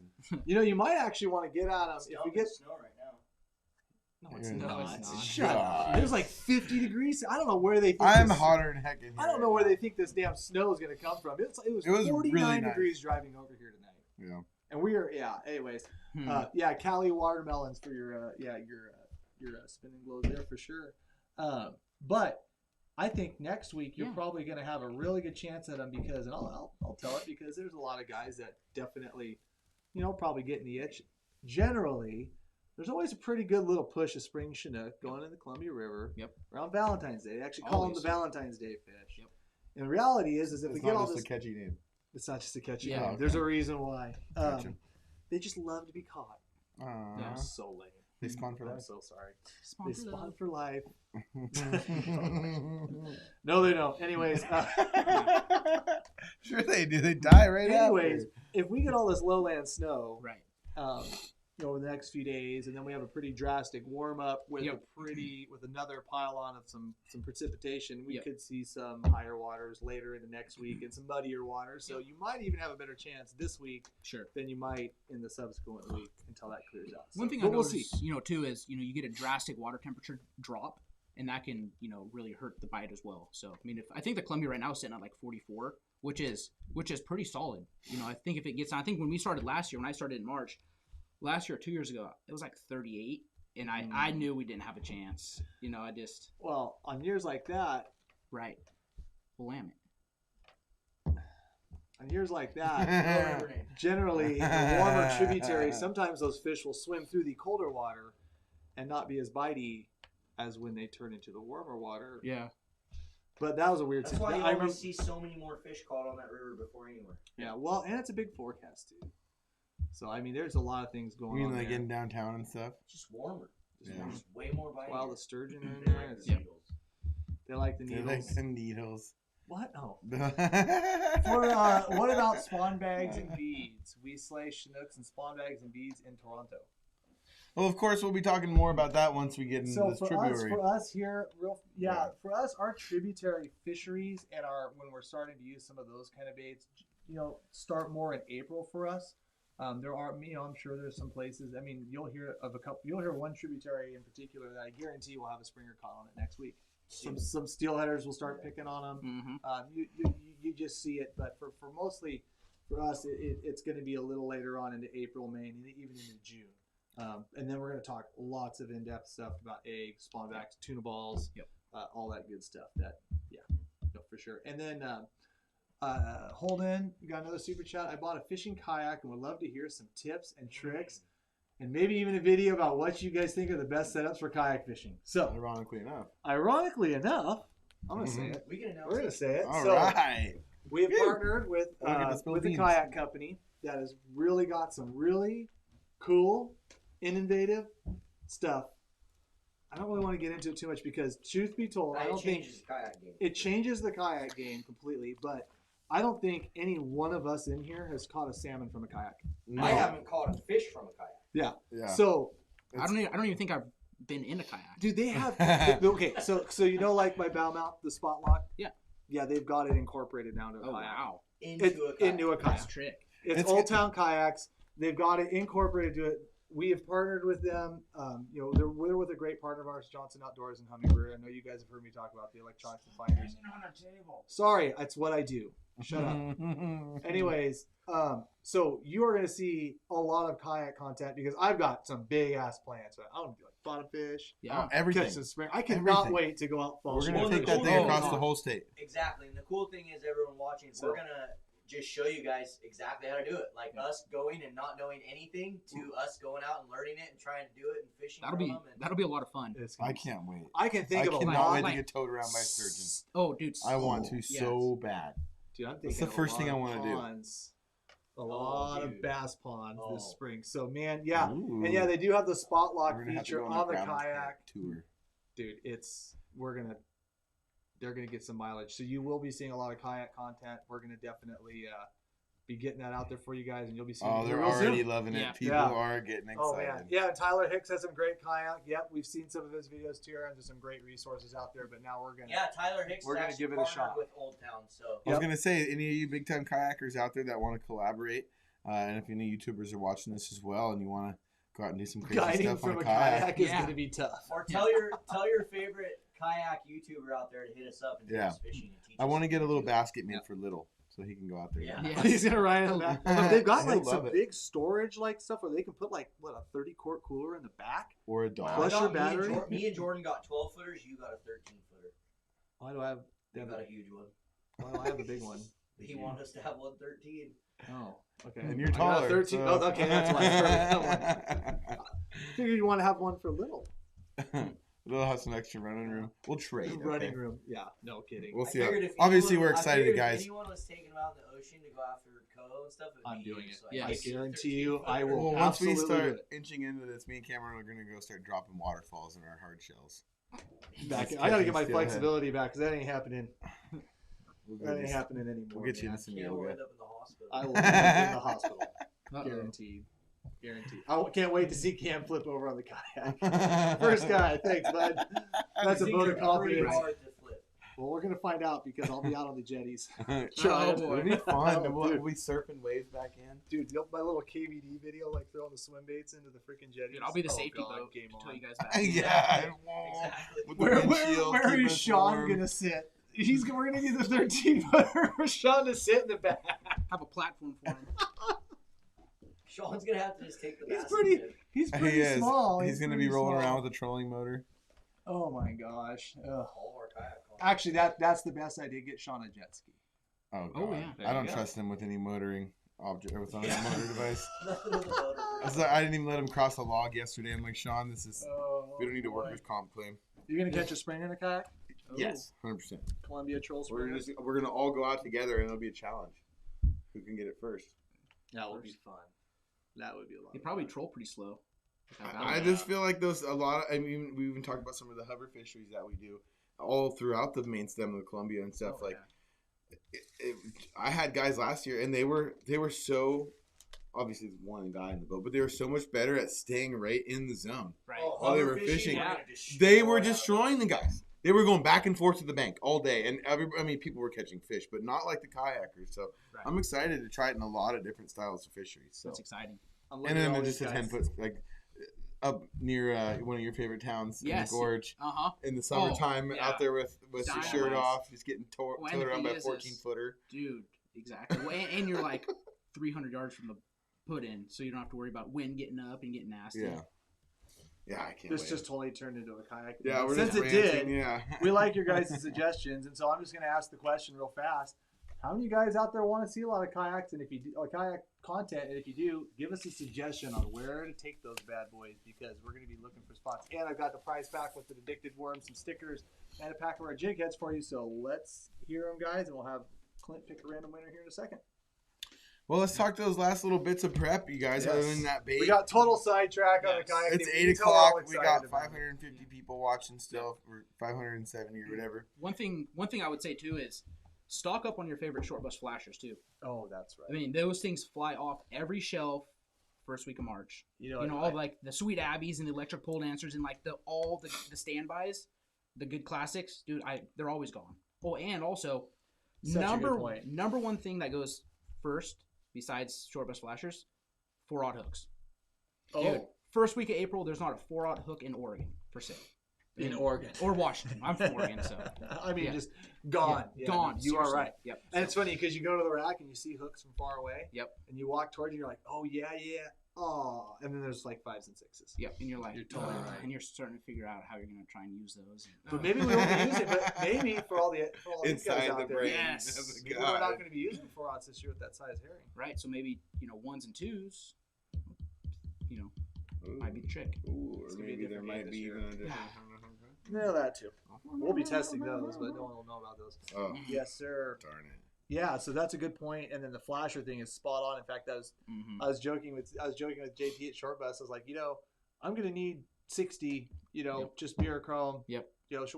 You know, you might actually want to get at them if we get snow right now. No, it's No, not. it's not. Shut up. There's like 50 degrees. I don't know where they think I'm this, hotter than heck in here. I don't know where they think this damn snow is going to come from. It was 49 really nice. degrees driving over here tonight. Yeah. And we are, anyways. Cali watermelons for your spinning glows there for sure. But I think next week you're probably going to have a really good chance at them because, and I'll tell it because there's a lot of guys that definitely, probably getting the itch. Generally, there's always a pretty good little push of spring Chinook going in the Columbia River around Valentine's Day. They actually call them the Valentine's Day fish. Yep. And the reality is if we get all this, it's not just a catchy name. It's not just a catchy name. Okay. There's a reason why. Gotcha. They just love to be caught. Aww. I'm so lame. They spawn for life. I'm so sorry. Spawn They for spawn life. for life. No, they don't. Anyways. Sure they do. They die right Anyways, after. if we get all this lowland snow, Right. over the next few days, and then we have a pretty drastic warm up with with another pile-on of some precipitation, we could see some higher waters later in the next week and some muddier waters. So you might even have a better chance this week than you might in the subsequent week until that clears out. So, One thing I noticed, too, is you get a drastic water temperature drop, and that can really hurt the bite as well. So I think the Columbia right now is sitting at like 44, which is pretty solid. I think if it gets, I think when we started last year, when I started in March. Last year or 2 years ago, it was like 38, and I knew we didn't have a chance. Well, on years like that, right, lamb it. On years like that, generally in the warmer tributaries, sometimes those fish will swim through the colder water and not be as bitey as when they turn into the warmer water. Yeah. But that was a weird That's why you always see so many more fish caught on that river before anywhere. Yeah, well, and it's a big forecast too. So there's a lot of things going on. You mean like there. in downtown and stuff? Just warmer. Just way more biting. While the sturgeon are in there. They like the needles. They like the needles. What? Oh. What about spawn bags and beads? We slay Chinooks and spawn bags and beads in Toronto. Well, of course, we'll be talking more about that once we get into this tributary. For us here, for us, our tributary fisheries and when we're starting to use some of those kind of baits, start more in April for us. There are, I'm sure there's some places. You'll hear of a couple. You'll hear one tributary in particular that I guarantee will have a springer caught on it next week. Some steelheaders will start picking on them. Mm-hmm. You just see it, but for mostly for us, it's going to be a little later on into April, May, and even into June. And then we're going to talk lots of in-depth stuff about eggs, spawnbacks, tuna balls, all that good stuff. For sure. And then. Holden, you got another super chat. I bought a fishing kayak and would love to hear some tips and tricks and maybe even a video about what you guys think are the best setups for kayak fishing. So, ironically enough, I'm going to say it. We're going to say it. All right. We have partnered with a kayak company that has really got some really cool, innovative stuff. I don't really want to get into it too much because, truth be told, I don't think it changes the kayak game completely, but I don't think any one of us in here has caught a salmon from a kayak. No. I haven't caught a fish from a kayak. Yeah. So I don't even think I've been in a kayak. Dude, they have. Okay, so like my bow mount, the spot lock. Yeah, they've got it incorporated down to a kayak. Wow. Into a kayak. That's a trick. It's Old Town Kayaks. They've got it incorporated to it. We have partnered with them. They're with a great partner of ours, Johnson Outdoors and Hummingbird. I know you guys have heard me talk about the electronics and finders. On a table. Sorry, that's what I do. Shut up. Anyways, so you are going to see a lot of kayak content because I've got some big ass plans. I want to do like bottom fish, everything. Catch some spring. I cannot wait to go out fall. We're going to take that thing across the whole state. Exactly, and the cool thing is, everyone watching, we're gonna just show you guys exactly how to do it. Like us going and not knowing anything to us going out and learning it and trying to do it and fishing. That'll be a lot of fun. I can't wait. I can think of a cannot lot. wait to get towed around by surgeons. Oh, dude. I want to so bad. Dude, I'm thinking That's the first thing I want to do. A lot of bass ponds this Oh. spring. So man, yeah, Ooh. and yeah, they do have the spot lock We're gonna have to feature go on the gravel kayak. tour. Dude, they're gonna get some mileage. So you will be seeing a lot of kayak content. We're gonna definitely be getting that out there for you guys, and you'll be seeing. Oh, it they're real soon. already loving it. Yeah. People Yeah. are getting excited. Oh man, yeah. And Tyler Hicks has some great kayak. Yep, we've seen some of his videos too, and there's some great resources out there. But now we're gonna. Yeah, Tyler Hicks We're is gonna actually give it a partnered shot. with Old Town. So I was gonna say, any of you big time kayakers out there that want to collaborate, and if any YouTubers are watching this as well, and you want to go out and do some crazy Guiding stuff from on a a kayak, kayak is Yeah. gonna be tough. or tell your favorite kayak YouTuber out there to hit us up and do Yeah. us fishing and teach I us want to get a little how basket made for Little, so he can go out there. Yeah. Yeah. He's gonna ride on the back. Although they've got He'll like some love it. big storage like stuff where they can put like a 30-quart cooler in the back. Or a I dog. Plus got- your me and battery? Me and Jordan got 12 footers. You got a 13 footer. Why do I have? You got a huge one. Why do I have a big one? He wanted us to have 113. Oh, okay. And you're I got a taller. 13. so- Oh, okay, that's why. I figured you want to have one for Little. Little has some extra running room. We'll trade. Running okay? room. Yeah, no kidding. We'll I see. How, figured if obviously, anyone- we're I excited, figured guys. If anyone was taking them out in the ocean to go after Coho and stuff, it would I'm be doing you, it. so Yes. I guess you're guarantee 13 you, I footer. will. Well, once we absolutely do start it. inching into this, me and Cameron are going to go start dropping waterfalls in our hard shells. Back. Let's I gotta catch get my and steelhead. flexibility back because that ain't happening. We'll go That ain't just- happening anymore. We'll get you man. into some Can't yoga. end up in the hospital. I will end up in the hospital. Uh-oh. Guaranteed. I can't wait to see Cam flip over on the kayak. First guy, thanks, bud. That's a I think vote you're of confidence. pretty hard to flip. Well, we're gonna find out because I'll be out on the jetties. Oh, boy. It'll be fun. Oh, We'll dude. be surfing waves back in. Dude, my little KVD video, like throwing the swim baits into the freaking jetties. Dude, I'll be the Oh, safety God, boat game to on. tow you guys back. Yeah. Exactly. With the Where windshield, keeping is us Sean warm. gonna sit? We're gonna need the 13-footer for Sean to sit in the back. Have a platform for him. Sean's gonna have to just take the He's basket pretty- tip. He's He pretty is. small. He's going to be pretty rolling small. around with a trolling motor. Oh my gosh. Ugh. All our kayak calls. Actually, that's the best idea. Get Sean a jet ski. Oh, Oh, God. yeah. There I you don't go. trust him with any motoring object or with any Yeah. motor device. Nothing with the motor. I was like, I didn't even let him cross a log yesterday. I'm like, Sean, this is Oh, we don't need a boy. workers' comp claim. You're gonna catch a spring in a kayak? Yes, 100%. Columbia Troll We're Springer. we're gonna all go out together and it'll be a challenge. Who can get it first? That would be fun. That would be a lot. They of probably fun. troll pretty slow. I just feel like those a lot. I mean, we even talked about some of the hover fisheries that we do all throughout the main stem of the Columbia and stuff. Oh, like, I had guys last year, and they were so. Obviously, there's one guy in the boat, but they were so much better at staying right in the zone. Right. Oh, While they hover were fishing, we're gonna They were destroy destroying the guys. They were going back and forth to the bank all day, and people were catching fish, but not like the kayakers. So Right. I'm excited to try it in a lot of different styles of fisheries. So That's exciting. I'm and looking at all then these just a guys. 10-foot like up near one of your favorite towns Yes. in the gorge Uh-huh. in the summertime yeah. out there with your Dynamite. shirt off, just getting towed Well, and the around thing by a is 14-footer. Dude, exactly. Well, and you're like 300 yards from the put in, so you don't have to worry about wind getting up and getting nasty. Yeah. Yeah, I can't This wait. just totally turned into a kayak. yeah, we're Since just it ranting, did, yeah. we like your guys' suggestions, and so I'm just going to ask the question real fast. How many of you guys out there want to see a lot of kayaks, and if you do, kayak content, and if you do, give us a suggestion on where to take those bad boys because we're going to be looking for spots. And I've got the prize pack with the Addicted Worm, some stickers, and a pack of our jig heads for you. So let's hear them, guys, and we'll have Clint pick a random winner here in a second. Well, let's talk those last little bits of prep, you guys. Other than that bait, We got total sidetrack on the Yes. kayak. it's team. 8 You can tell we're all o'clock. We excited got about it. 550 people watching still, or 570 or whatever. One thing I would say too is stock up on your favorite short bus flashers too. Oh, that's right. I mean, those things fly off every shelf first week of March. You You know, I- all like the Sweet Abbeys and the electric pole dancers and like all the standbys, the good classics, dude. They're always gone. Oh, and also Such a good point. number one thing that goes first besides short bus flashers, 4/0 hooks. Oh, Dude, first week of April, there's not a 4/0 hook in Oregon for sale. in Oregon or Washington. I'm from Oregon, so I mean, Yeah. just gone. Yeah, gone. You are Seriously. right. Yep. And it's funny because you go to the rack and you see hooks from far away. Yep. And you walk towards you, you're like, oh yeah. Oh, and then there's like 5s and 6s. Yep. And you're like, You're totally right. And you're starting to figure out how you're gonna try and use those. But maybe we won't be using. But maybe for all these guys Inside out the there, brain. Yes. As a maybe guy. we're not going to be using 4-ounce this year with that size herring. Right. So maybe 1s and 2s. Ooh. Might be the trick. Ooh, or It's gonna be a maybe there different might game be this even year. a different. Yeah, that too. We'll be testing those, but no one will know about those. Oh, Yes, sir. darn it. Yeah, so that's a good point. And then the flasher thing is spot on. In fact, I was joking with JT at Short Bus. I was like, I'm gonna need 60. Just mirror chrome. Yep.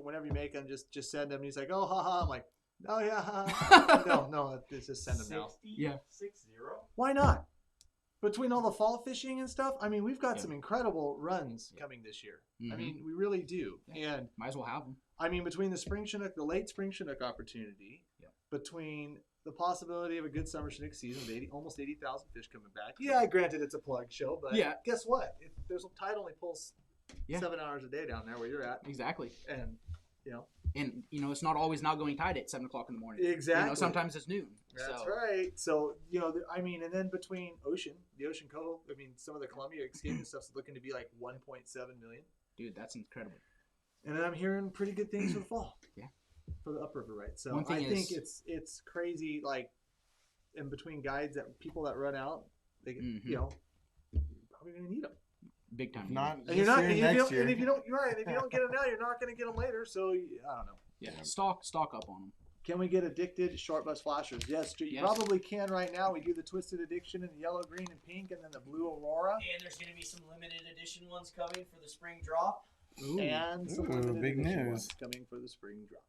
Whenever you make them, just send them. And he's like, oh, haha. I'm like, oh yeah, no, just send them now. 60? Yeah. 60? Why not? Between all the fall fishing and stuff, I mean, we've got Yeah. some incredible runs Yeah. coming this year. I Mhm. mean, we really do. Yeah. And Might as well have them. I mean, between the late spring Chinook opportunity, Yeah. between the possibility of a good summer Chinook season with almost 80,000 fish coming back. Yeah, granted it's a plug show, but Yeah. guess what? There's a tide only pulls Yeah. 7 hours a day down there where you're at, Exactly. and And it's not always not going tide at 7:00 in the morning. exactly. Sometimes it's noon. That's so. right. So I mean, and then between the Ocean Cove, I mean, some of the Columbia escaping stuff's looking to be like 1.7 million. Dude, that's incredible. And then I'm hearing pretty good things for the fall. Yeah. For the upriver, right? So One thing I think is- it's crazy. Like in between guides people that run out, they Mhm. you're probably gonna need them. Big time. If not, And this you're not. year, And next year. if you don't, you're right. If you don't get them now, you're not gonna get them later. So I don't know. Yeah. Stock up on them. Can we get addicted short bus flashers? Yes, you Yes. probably can right now. We do the twisted addiction in the yellow, green, and pink, and then the blue aurora. And there's going to be some limited edition ones coming for the spring drop. Ooh. And some Ooh, limited big edition news. ones coming for the spring drop.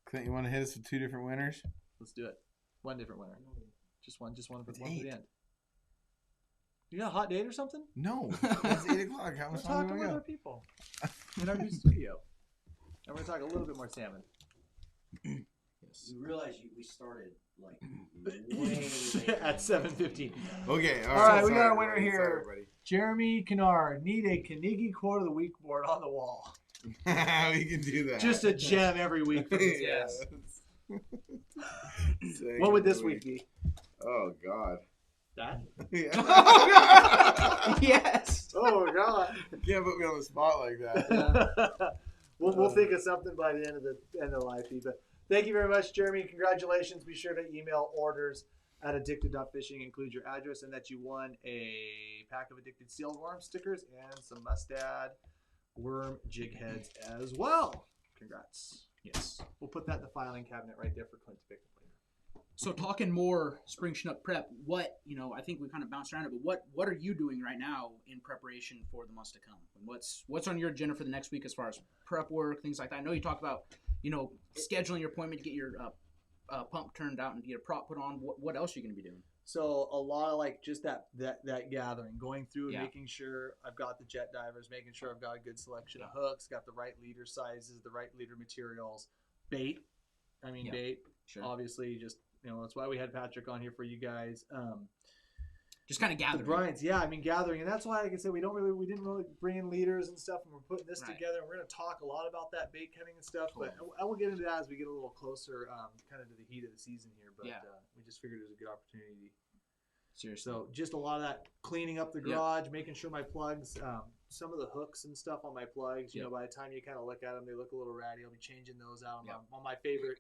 Clint, you want to hit us with 2 different winners? Let's do it. One different winner. Just one for It's the 8. end. You got a hot date or something? No. It's 8 o'clock. How We're much talking longer with we other go? people in our new studio. And we're going to talk a little bit more salmon. Yes. You realize we started like way At 7:15. Okay. All right, we sorry, got a winner everybody. here. Sorry, everybody. Jeremy Kennard, need a Carnegie Quote of the Week board on the wall. We can do that. Just a gem every week for these Yes. guys. Saying What would of the this week be? Oh God. That? Yeah. Yes. Oh, God. Can't put me on the spot like that. We'll think of something by the end of the live feed. But thank you very much, Jeremy. Congratulations. Be sure to email orders at addicted.fishing. Include your address and that you won a pack of Addicted Sealed Worm stickers and some Mustad worm jig heads as well. Congrats. Yes. We'll put that in the filing cabinet right there for Clint to pick up later. So talking more spring Chinook prep, what I think we kind of bounced around it, but what are you doing right now in preparation for the months to come? And what's on your agenda for the next week as far as prep work, things like that? I know you talk about scheduling your appointment to get your pump turned out and get a prop put on. What else are you going to be doing? So a lot of like just that gathering, going through and Yeah. making sure I've got the jet divers, making sure I've got a good selection of hooks, got the right leader sizes, the right leader materials, bait. Yeah. Bait. Sure. Obviously, just that's why we had Patrick on here for you guys. Just kind of The gathering. brines, gathering, and that's why, like I said, we didn't really bring in leaders and stuff, and we're putting this Right. together. And we're going to talk a lot about that bait cutting and stuff, but Totally. I will get into that as we get a little closer, kind of to the heat of the season here. But Yeah. we just figured it was a good opportunity. Seriously. So just a lot of that cleaning up the Yeah. garage, making sure my plugs, some of the hooks and stuff on my plugs, Yeah. by the time you kind of look at them, they look a little ratty. I'll be changing those out on, Yeah. on my favorite,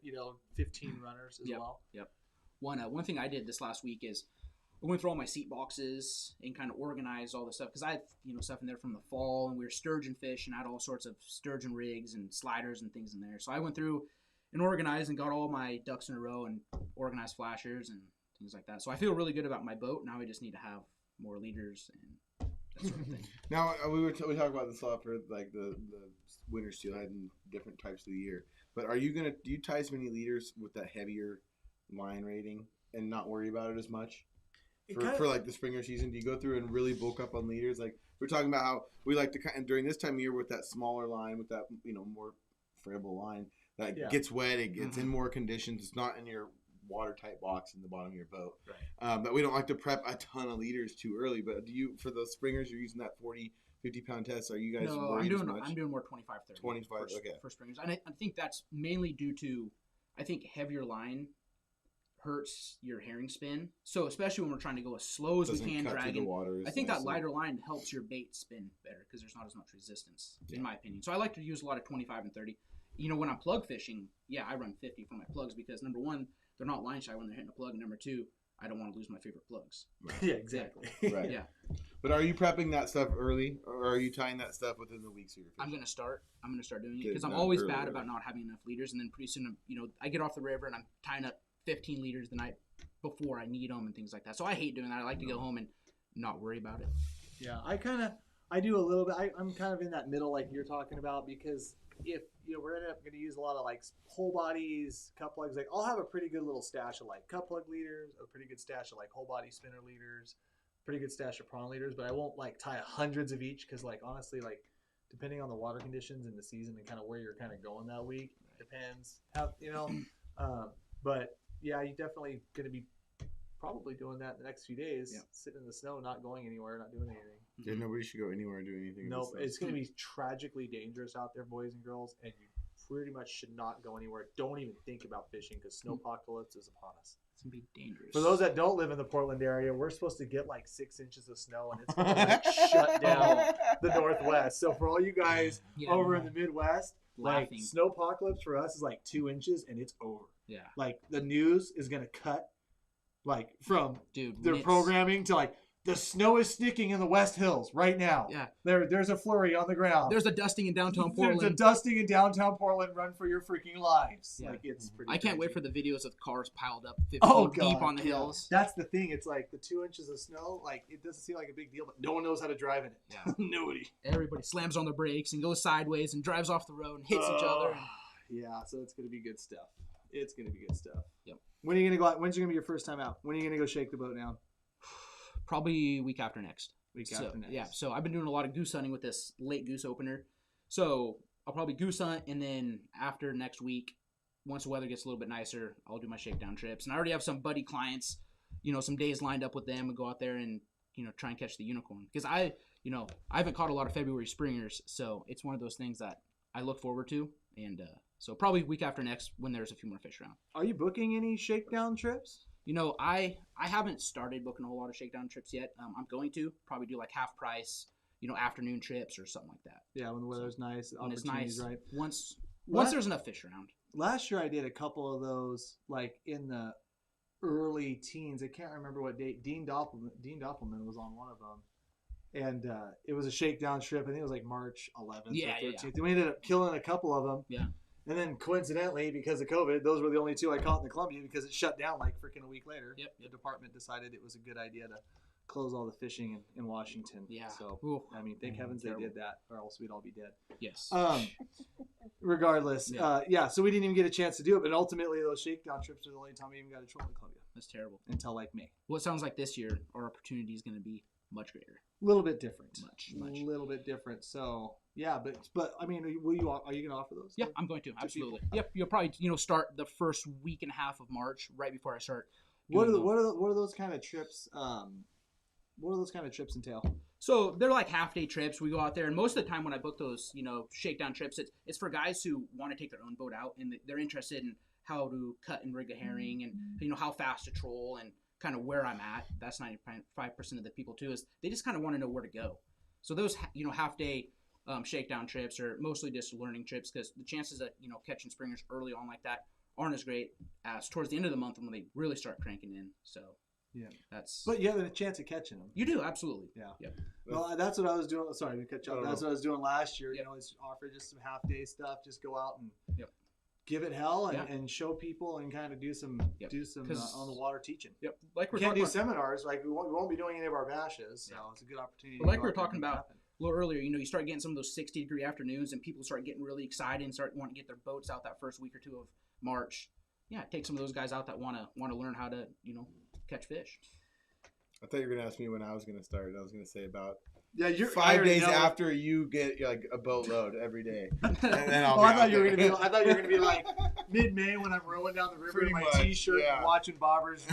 15 runners as Yep. well. Yep. One thing I did this last week is I went through all my seat boxes and kind of organized all the stuff because I had stuff in there from the fall, and we were sturgeon fish, and I had all sorts of sturgeon rigs and sliders and things in there. So I went through and organized and got all my ducks in a row and organized flashers and things like that. So I feel really good about my boat. Now we just need to have more leaders and that sort of thing. Now we talk about this a lot for like the winter steelhead and different types of the year. But do you tie as many leaders with that heavier line rating and not worry about it as much? For like the springer season, do you go through and really bulk up on leaders? Like we're talking about how we like to kind of during this time of year with that smaller line, with that more friable line that gets wet, it gets in more conditions. It's not in your watertight box in the bottom of your boat. Right. But we don't like to prep a ton of leaders too early. But do you, for the springers, you're using that 40, 50-pound tests. Are you guys No, worried as much? I'm doing more 25, 30. 25, for, okay. For springers. And I think that's mainly due to, I think heavier line hurts your herring spin. So especially when we're trying to go as slow as we can dragging. I think that lighter line helps your bait spin better because there's not as much resistance, in my opinion. So I like to use a lot of 25 and 30. You know, when I'm plug fishing, yeah, I run 50 for my plugs because number one, they're not line shy when they're hitting a plug, and number two, I don't want to lose my favorite plugs. Right. Yeah, exactly. Right. Yeah. But are you prepping that stuff early, or are you tying that stuff within the weeks of your fishing? I'm gonna start doing it Get it because I'm done always early, bad early. about not having enough leaders, and then pretty soon, you know, I get off the river and I'm tying up 15 liters the night before I need them and things like that. So I hate doing that. I like to go home and not worry about it. Yeah, I do a little bit. I'm kind of in that middle like you're talking about because if, you know, we're going to use a lot of like whole bodies, cut plugs, like I'll have a pretty good little stash of like cut plug leaders, a pretty good stash of like whole body spinner leaders, pretty good stash of prawn leaders, but I won't like tie hundreds of each because like honestly, like depending on the water conditions and the season and kind of where you're kind of going that week, depends how, you know, but yeah, you definitely going to be probably doing that in the next few days, sitting in the snow, not going anywhere, not doing anything. Yeah, nobody should go anywhere and do anything. Nope, it's going to be tragically dangerous out there, boys and girls, and you pretty much should not go anywhere. Don't even think about fishing because snowpocalypse is upon us. It's gonna be dangerous. For those that don't live in the Portland area, we're supposed to get like 6 inches of snow, and it's going to like shut down the Northwest. So for all you guys over in the Midwest, like snowpocalypse for us is like 2 inches, and it's over. Yeah. Like the news is going to cut like from their it's programming to like the snow is sticking in the West Hills right now. Yeah. There's a flurry on the ground. There's a dusting in downtown Portland. There's a dusting in downtown Portland. Run for your freaking lives. Yeah. Like it's pretty I can't crazy. wait for the videos of cars piled up 15 deep on the hills. That's the thing. It's like the 2 inches of snow, like it doesn't seem like a big deal, but no one knows how to drive in it. Yeah. Nobody. Everybody slams on their brakes and goes sideways and drives off the road and hits each other. Yeah, so it's gonna be good stuff. It's gonna be good stuff. Yep. When are you gonna go out? When's gonna be your first time out? When are you gonna go shake the boat down? Probably week after next. After next. Yeah, so I've been doing a lot of goose hunting with this late goose opener. So I'll probably goose hunt, and then after next week, once the weather gets a little bit nicer, I'll do my shakedown trips. And I already have some buddy clients, you know, some days lined up with them and go out there and, you know, try and catch the unicorn. Because I haven't caught a lot of February springers, so it's one of those things that I look forward to. And so probably week after next when there's a few more fish around. Are you booking any shakedown trips? You know, I haven't started booking a whole lot of shakedown trips yet. I'm going to probably do like half price, you know, afternoon trips or something like that. Yeah, when the weather's nice, when it's nice, right? Once there's enough fish around. Last year I did a couple of those, like in the early teens. I can't remember what date. Dean Doppelman was on one of them, and it was a shakedown trip. I think it was like March 11th or 13th. Yeah. We ended up killing a couple of them. Yeah. And then coincidentally, because of COVID, those were the only two I caught in the Columbia because it shut down like freaking a week later. Yep. The department decided it was a good idea to close all the fishing in Washington. Yeah. So, Ooh. I mean, thank heavens they did that, or else we'd all be dead. Yes. Regardless, so we didn't even get a chance to do it, but ultimately those shakedown trips are the only time we even got a troll in Columbia. That's terrible. Until like May. Well, it sounds like this year our opportunity is going to be much greater. A little bit different. Much. A little bit different. So yeah, but I mean, are you going to offer those? Yeah, I'm going to absolutely. Yep, you'll probably start the first week and a half of March right before I start. What are those kind of trips? What do those kind of trips entail? So they're like half-day trips. We go out there, and most of the time when I book those, shakedown trips, it's for guys who want to take their own boat out, and they're interested in how to cut and rig a herring, and how fast to troll, and kind of where I'm at. That's 95% of the people too. Is they just kind of want to know where to go. So those half-day shakedown trips are mostly just learning trips because the chances of catching springers early on like that aren't as great as towards the end of the month when they really start cranking in. So. Yeah, but you have a chance of catching them. You do, absolutely. Yeah. Yep. Well, that's what I was doing. Sorry to cut you off. That's what I was doing last year. Yep. Is offer just some half day stuff. Just go out and give it hell and show people and kind of do some on the water teaching. Yep. Like we can't do seminars. Like we won't be doing any of our bashes. So it's a good opportunity. But like we were talking about a little earlier, you start getting some of those 60-degree afternoons and people start getting really excited and start wanting to get their boats out that first week or two of March. Yeah, take some of those guys out that want to learn how to catch fish. I thought you were gonna ask me when I was gonna start. I was gonna say about you're 5 days after you get like a boatload every day. And then I thought you were gonna be like mid-May when I'm rowing down the river in my t-shirt and watching bobbers.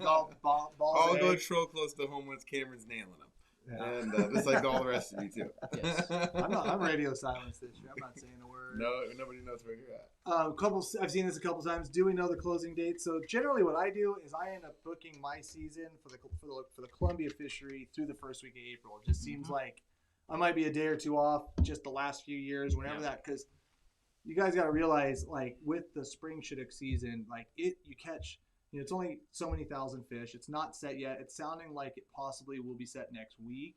I'll go troll close to home when Cameron's nailing them. And just like all the rest of you too. Yes. I'm radio silence this year. I'm not saying a word. No, nobody knows where you're at. I've seen this a couple times. Do we know the closing date? So generally, what I do is I end up booking my season for the Columbia fishery through the first week of April. It just seems like I might be a day or two off just the last few years, whenever that, because you guys got to realize, like with the spring Chinook season, like you catch, it's only so many thousand fish. It's not set yet. It's sounding like it possibly will be set next week.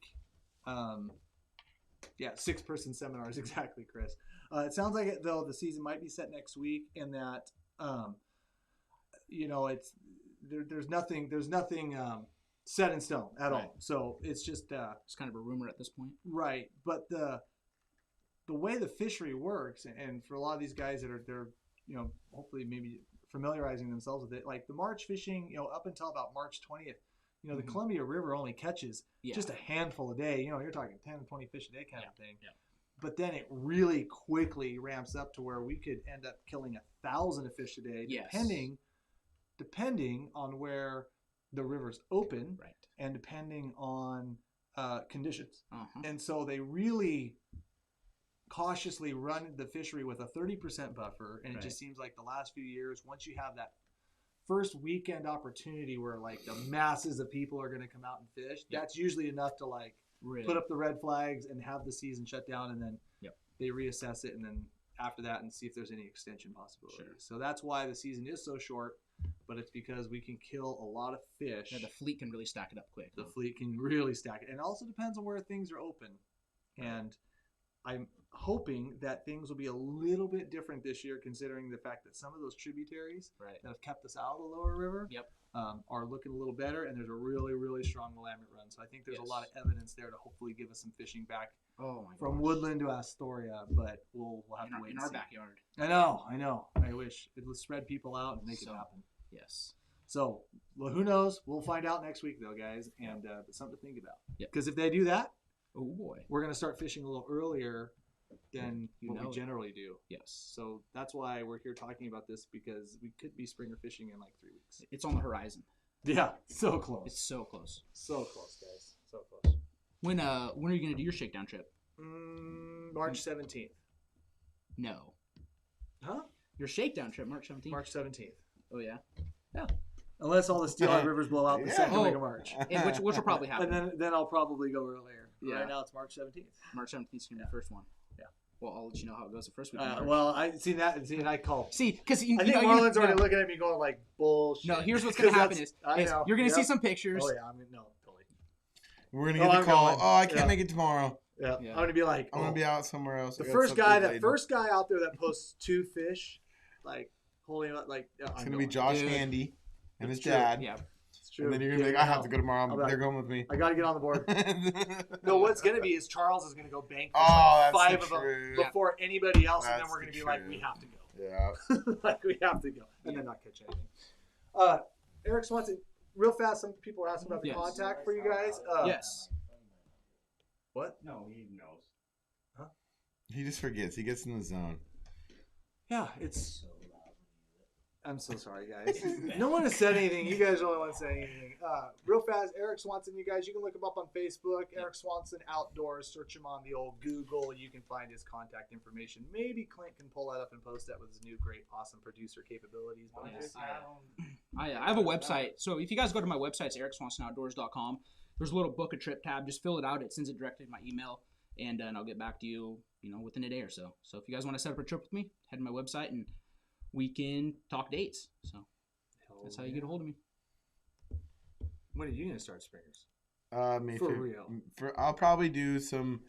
6-person seminars, exactly, Chris. It sounds like it, though, the season might be set next week, and that it's there's nothing set in stone at all. So it's just it's kind of a rumor at this point, right? But the way the fishery works, and for a lot of these guys that they're hopefully maybe familiarizing themselves with it, like the March fishing, up until about March 20th. The Columbia River only catches just a handful a day. You're talking 10 to 20 fish a day kind of thing. Yeah. But then it really quickly ramps up to where we could end up killing 1,000 fish a day, depending on where the river's open, and depending on conditions. And so they really cautiously run the fishery with a 30% buffer, and it just seems like the last few years, once you have that first weekend opportunity where like the masses of people are going to come out and fish, that's usually enough to like put up the red flags and have the season shut down, and then they reassess it, and then after that and see if there's any extension possibilities. So that's why the season is so short, but it's because we can kill a lot of fish. The fleet can really stack it up quick. The fleet can really stack it, and it also depends on where things are open. And I'm hoping that things will be a little bit different this year, considering the fact that some of those tributaries that have kept us out of the lower river are looking a little better, and there's a really, really strong willamette run. So I think there's a lot of evidence there to hopefully give us some fishing back from Woodland to Astoria, but we'll have to wait in and our see. backyard. I know. I wish it would spread people out and make it happen. Yes. So, well, who knows? We'll find out next week, though, guys, and but something to think about. Because if they do that, we're going to start fishing a little earlier than what we generally do. Yes. So that's why we're here talking about this, because we could be springer fishing in like 3 weeks. It's on the horizon. Yeah, so close. It's so close. So close, guys. So close. When are you going to do your shakedown trip? March 17th. No. Huh? Your shakedown trip, March 17th? March 17th. Oh, yeah? Yeah. Unless all the Steelhead rivers blow out the second week of March. Which will probably happen. And then I'll probably go earlier. Yeah. Right now it's March 17th. March 17th is going to be the first one. Yeah. Well, I'll let you know how it goes the first week. Well, I call. See, because I think Marlon's already looking at me going like, bullshit. No, here's what's going to happen is you're going to see some pictures. Oh, yeah. Totally. We're going to get the call. Oh, I can't make it tomorrow. Yeah. I'm going to be like, I'm going to be out somewhere else. The first guy out there that posts 2 fish, like holding up, like it's going to be Josh Handy and his dad. Yeah. It's true. And then you're going to be like, I have to go tomorrow. They're going with me. I got to get on the board. No, what's going to be is Charles is going to go bank that's 5 of them before anybody else, and then we're going to be like, we have to go. Yeah. Like, we have to go. And then not catch anything. Eric Swanson, real fast, some people are asking about the contact for you guys. Yes. What? No, he knows. Huh? He just forgets. He gets in the zone. Yeah, it's... I'm so sorry, guys. No one has said anything. You guys don't want to say anything. Real fast, Eric Swanson, you guys, you can look him up on Facebook. Eric Swanson Outdoors. Search him on the old Google. You can find his contact information. Maybe Clint can pull that up and post that with his new great, awesome producer capabilities. But I have a website. So if you guys go to my website, it's ericswansonoutdoors.com. There's a little book a trip tab. Just fill it out. It sends it directly to my email, and I'll get back to you, within a day or so. So if you guys want to set up a trip with me, head to my website and we can talk dates. So that's how you get a hold of me. When are you going to start springers? May For real? I'll probably do some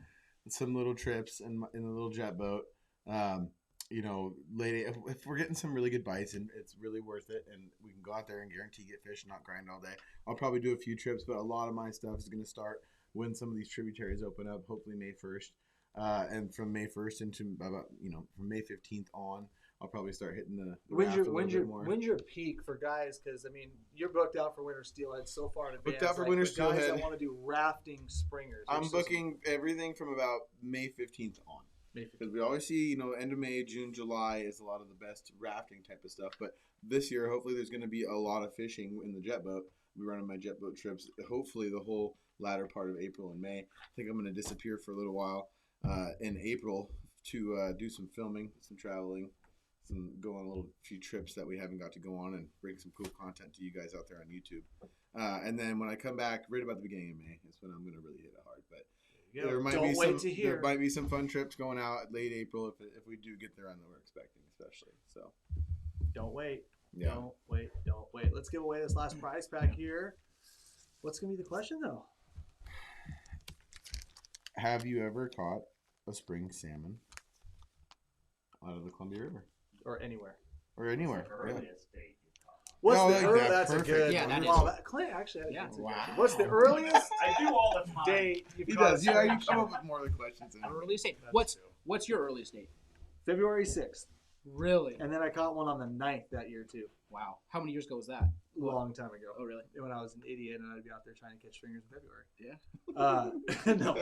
little trips in the little jet boat. Late if we're getting some really good bites and it's really worth it, and we can go out there and guarantee get fish and not grind all day, I'll probably do a few trips. But a lot of my stuff is going to start when some of these tributaries open up. Hopefully May 1st, and from May 1st into about from May 15th on, I'll probably start hitting the when's your peak for guys? Because I mean, you're booked out for winter steelhead so far in advance. Booked out for winter steelhead. Guys that want to do rafting springers. I'm booking everything from about May 15th on. Because we always see, end of May, June, July is a lot of the best rafting type of stuff. But this year, hopefully, there's going to be a lot of fishing in the jet boat be running my jet boat trips. Hopefully, the whole latter part of April and May. I think I'm going to disappear for a little while in April to do some filming, some traveling, go on a little few trips that we haven't got to go on, and bring some cool content to you guys out there on YouTube. And then when I come back, right about the beginning of May, is when I'm going to really hit it hard. But there might be some fun trips going out late April if we do get there on that we're expecting, especially. So don't wait. Yeah. Don't wait. Let's give away this last prize pack here. What's going to be the question, though? Have you ever caught a spring salmon out of the Columbia River? Or anywhere. Earliest date you caught. What's Oh, the like earliest? that. That's Perfect. a good Yeah, one. that Wow, is. Clint actually had a Yeah. good Wow. suggestion. What's the earliest I do all the time. date you've He caught does. a Yeah, you spring come up with more of the questions. Than Earliest date. That's What's your earliest date? February 6th. Really? And then I caught one on the 9th that year, too. Wow. How many years ago was that? A long time ago. Oh, really? When I was an idiot and I'd be out there trying to catch stringers in February. Yeah. No.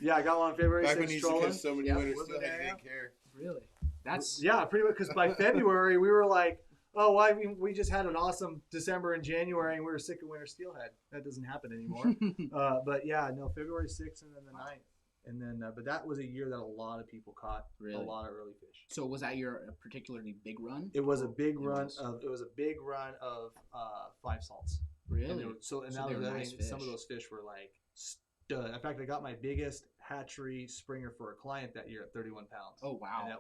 Yeah, I got one on February Back when 6th you used to trolling. catch so many Yeah. winners, still didn't care. Really? That's Yeah, pretty much, because by February we were like, oh, well, I mean, we just had an awesome December and January and we were sick of winter steelhead. That doesn't happen anymore. But yeah, no, February 6th and then the 9th. And then, but that was a year that a lot of people caught Really? a lot of early fish. So was that your particularly big run? It was a big run was. of 5 salts. Really? And that So was they were the nice thing, some of fish. those fish were like stud. In fact, I got my biggest hatchery springer for a client that year at 31 pounds. Oh wow. And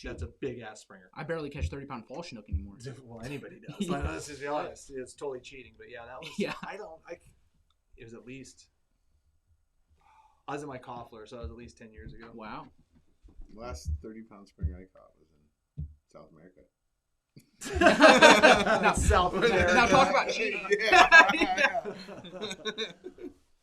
that's a big ass springer. I barely catch 30-pound fall chinook anymore. Well, anybody does. Like, let's just be honest. It's totally cheating. But yeah, that was. Yeah. It was at least. I was in my Koffler, so that was at least 10 years ago. Wow. The last 30-pound springer I caught was in South America. Now- South America. Now talk about cheating.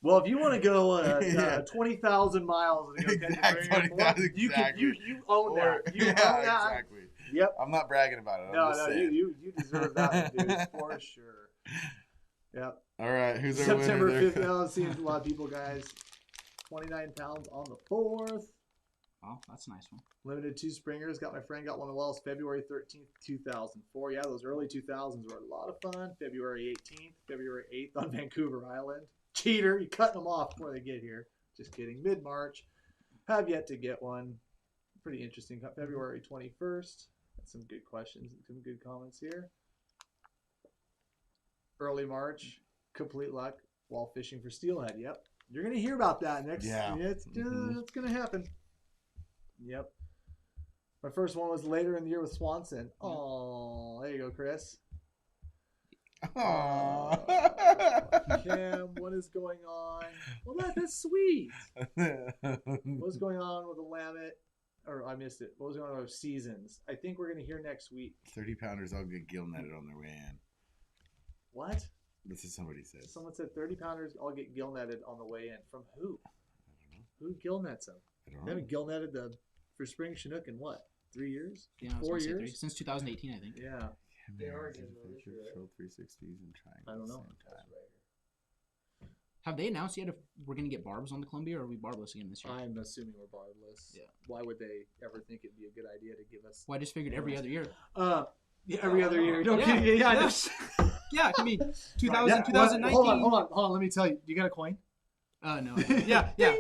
Well, if you want to go Yeah. 20,000 miles and go catch a Exactly, springer, exactly. you own that. You own that. Exactly. Yep. I'm not bragging about it. I'm just saying. you deserve that, dude, for sure. Yep. All right, who's our September winner 5th. there? Now it seems a lot of people, guys. 29 pounds on the 4th. Oh, that's a nice one. Limited 2 springers. Got my friend got one of the wells February 13th, 2004. Yeah, those early 2000s were a lot of fun. February 18th, February 8th on Vancouver Island. Cheater, you're cutting them off before they get here. Just kidding. Mid-March. Have yet to get one. Pretty interesting. February 21st. That's some good questions and some good comments here. Early March. Complete luck while fishing for steelhead. Yep. You're going to hear about that next. Yeah. It's going to happen. Yep. My first one was later in the year with Swanson. Oh, there you go, Chris. Aww. Cam, what is going on? Well, that's sweet. What was going on with the Lammet? Or I missed it. What was going on with Seasons? I think we're going to hear next week. 30-pounders all get gill netted on their way in. What? This is somebody said. Someone said 30-pounders all get gill netted on the way in. From who? Who gill nets them? I don't They know. haven't gill netted for spring Chinook in what? 3 years? Yeah, I was 4 gonna say years? since 2018, I think. Yeah. They are Control getting those, right? 360s and triangles. I don't know. at the same time. Have they announced yet if we're gonna get barbs on the Columbia, or are we barbless again this year? I'm assuming we're barbless. Yeah. Why would they ever think it'd be a good idea to give us? Well, I just figured every other year. Yeah, every other year. Don't Yeah. yeah, yeah, Yeah. Yeah, it could be 2000, yeah. 2019. Hold on. Let me tell you. You got a coin? No. Yeah. Yeah.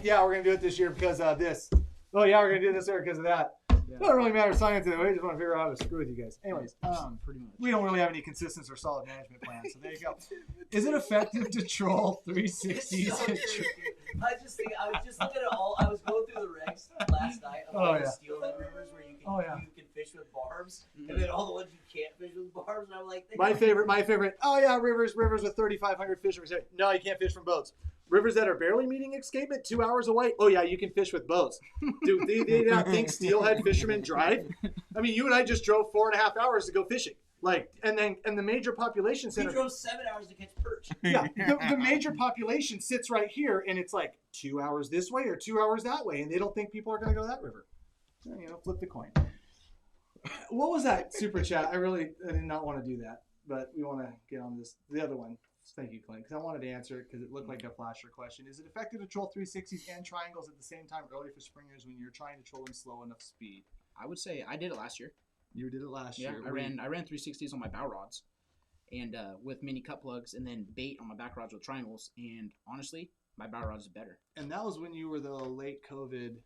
Yeah, we're gonna do it this year because of this. Oh yeah, we're gonna do this year because of that. Yeah. It doesn't really matter science anyway. We just want to figure out how to screw with you guys. Anyways, Pretty much. we don't really have any consistent or solid management plan, so there you go. Is it effective to troll 360s? I was just looking at all. I was going through the regs last night of all the steelhead rivers where you can fish with barbs, and then all the ones you can't fish with barbs. And I'm like, My favorite. Oh yeah, rivers with 3,500 fish. No, you can't fish from boats. Rivers that are barely meeting escapement 2 hours away. Oh yeah, you can fish with boats. Dude, they not think steelhead fishermen drive? I mean, you and I just drove 4.5 hours to go fishing. And the major population we center. drove 7 hours to catch perch. Yeah, the major population sits right here, and it's like 2 hours this way or 2 hours that way, and they don't think people are going to go that river. Flip the coin. What was that super chat? I did not want to do that, but we want to get on the other one. Thank you, Clint, because I wanted to answer it because it looked like a flasher question. Is it effective to troll 360s and triangles at the same time early for springers when you're trying to troll in slow enough speed? I would say I did it last year. You did it last Yeah, year. I ran 360s on my bow rods, and with mini cut plugs, and then bait on my back rods with triangles. And honestly, my bow rods is better. And that was when you were the late COVID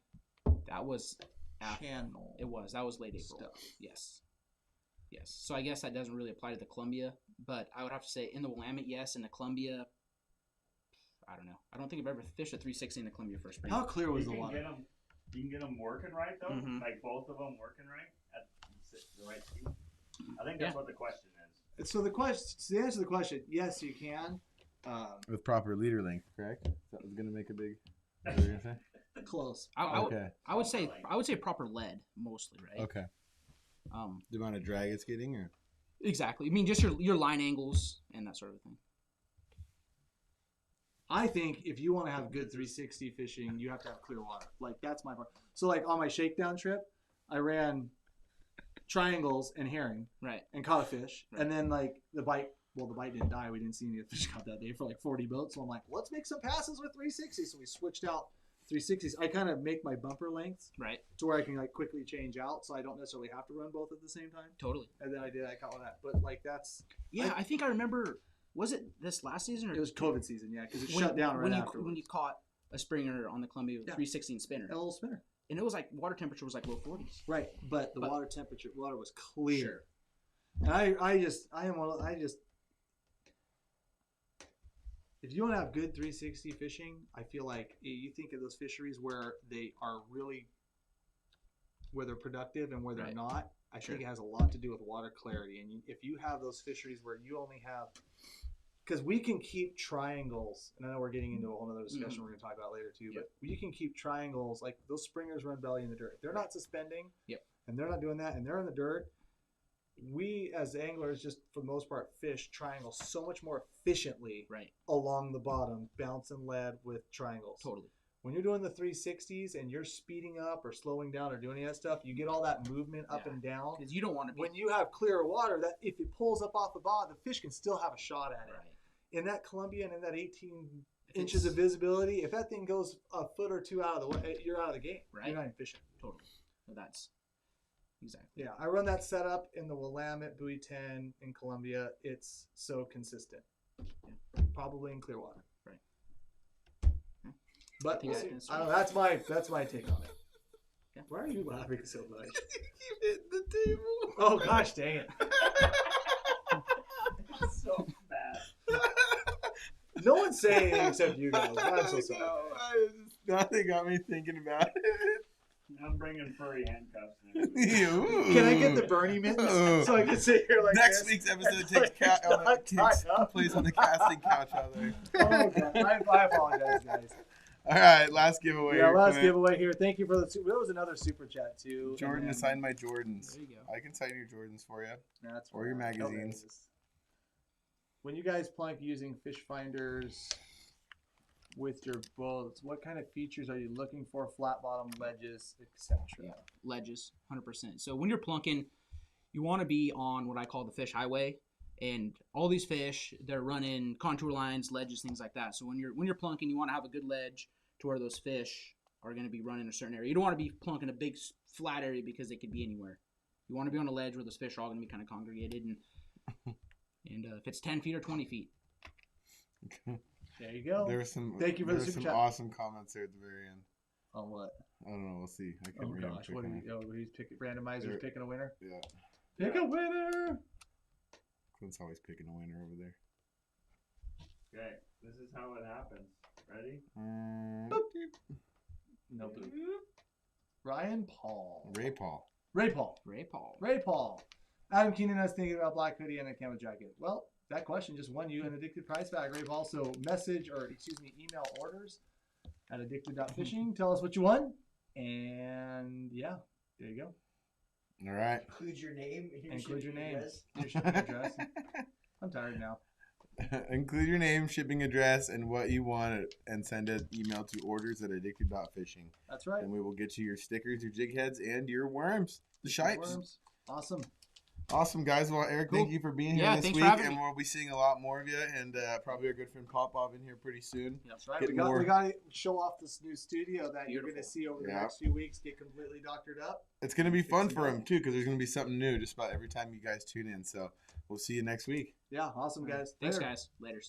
That was channel. It was. That was late April. Stuff. Yes. So I guess that doesn't really apply to the Columbia, but I would have to say in the Willamette, yes. In the Columbia, I don't know. I don't think I've ever fished a 360 in the Columbia for spring. How clear was You the can water? you can get them working right though, Mhm. like both of them working right at the right speed. I think that's what the question is. So to answer the question, yes, you can. With proper leader length, correct? That was gonna make a big. What were you gonna say? Close. Okay. I would say proper lead mostly, right? Okay. Um, The amount of drag it's getting, or exactly. I mean, just your line angles and that sort of thing. I think if you want to have good 360 fishing, you have to have clear water. Like that's my part. So like on my shakedown trip, I ran triangles and herring Right. and caught a fish, Right. and then like the bite didn't die. We didn't see any of the fish caught that day for like 40 boats. So I'm like, let's make some passes with 360. So we switched out 360s. I kind of make my bumper lengths Right. to where I can like quickly change out, so I don't necessarily have to run both at the same time. Totally. And then I caught one that. But like that's Yeah, I think I remember. Was it this last season or it was COVID season, yeah, because it shut down right after. when you caught a springer on the Columbia with Yeah. 316 spinner, A little spinner. and it was like water temperature was like low 40s. Right, but the But- water was clear. Sure. And if you want to have good 360 fishing, I feel like you think of those fisheries where they are really, where they're productive and where they're Right. not. I Sure. think it has a lot to do with water clarity. And if you have those fisheries where you only have, because we can keep triangles, and I know we're getting into a whole other discussion we're going to talk about later too, but you can keep triangles, like those springers run belly in the dirt. They're not suspending, and they're not doing that, and they're in the dirt. We as anglers, just for the most part, fish triangles so much more efficiently Right. along the bottom, bouncing lead with triangles. Totally. When you're doing the 360s and you're speeding up or slowing down or doing any of that stuff, you get all that movement up Yeah. and down. Because you don't want to be When you have clearer water, that if it pulls up off the bottom, the fish can still have a shot at it. right. In that Columbia and in that 18 If inches it's- of visibility, if that thing goes a foot or two out of the way, you're out of the game. Right. You're not even fishing. Totally. So that's exactly. Yeah, I run that setup in the Willamette Buoy 10 in Columbia. It's so consistent. Probably in clear water. Right. But think we'll that's- see. I don't know, that's my take on it. Yeah. Why are you laughing so much? you hit the table. Oh gosh, dang it! So bad. No one's saying anything except you guys. I'm so sorry. Nothing got me thinking about it. I'm bringing furry handcuffs. Can I get the Bernie mittens so I can sit here like Next this? week's episode It's takes like it's not tied up. place on the casting couch out there. Oh god, I apologize, guys. All right, last giveaway. Yeah, here, last Clint. giveaway here. Thank you for the. There was another super chat too. Jordan and to then- sign my Jordans. There you go. I can sign your Jordans for you. That's or your right. magazines. Okay. When you guys plunk using fish finders with your boats, what kind of features are you looking for? Flat bottom, ledges, etc. Yeah. Ledges, 100%. So when you're plunking, you want to be on what I call the fish highway, and all these fish, they're running contour lines, ledges, things like that. So when you're plunking, you want to have a good ledge to where those fish are going to be running a certain area. You don't want to be plunking a big flat area because they could be anywhere. You want to be on a ledge where those fish are all going to be kind of congregated, and if it's 10 feet or 20 feet. There you go. There were some. Thank you for there the were super some chat. awesome comments there at the very end. On what? I don't know. We'll see. I Oh can't read gosh, what them. are he's picking randomizers There- picking a winner. Yeah, Pick a winner. Clint's always picking a winner over there. Okay, this is how it happens. Ready? No blue. Ryan Paul. Ray Paul. Ray Paul. Ray Paul. Ray Paul. Adam Keenan and us thinking about black hoodie and a camo jacket. Well, that question just won you an addicted prize bag, Ray Paul. So email orders at addicted.fishing. Tell us what you won. And yeah, there you go. All right. Include your name. Include your name. address. Your shipping address. I'm tired now. Include your name, shipping address, and what you want, and send an email to orders@addicted.fishing. That's right. And we will get you your stickers, your jig heads, and your worms. The shipes. Worms. Awesome. Awesome, guys. Well, Eric, thank you for being here this week, and we'll be seeing a lot more of you, and probably our good friend Popov in here pretty soon. That's right. We got to show off this new studio that you're going to see over the next few weeks. Get completely doctored up. It's going to be fun for him too, because there's going to be something new just about every time you guys tune in. So we'll see you next week. Yeah, awesome, guys. Thanks, guys. Laters.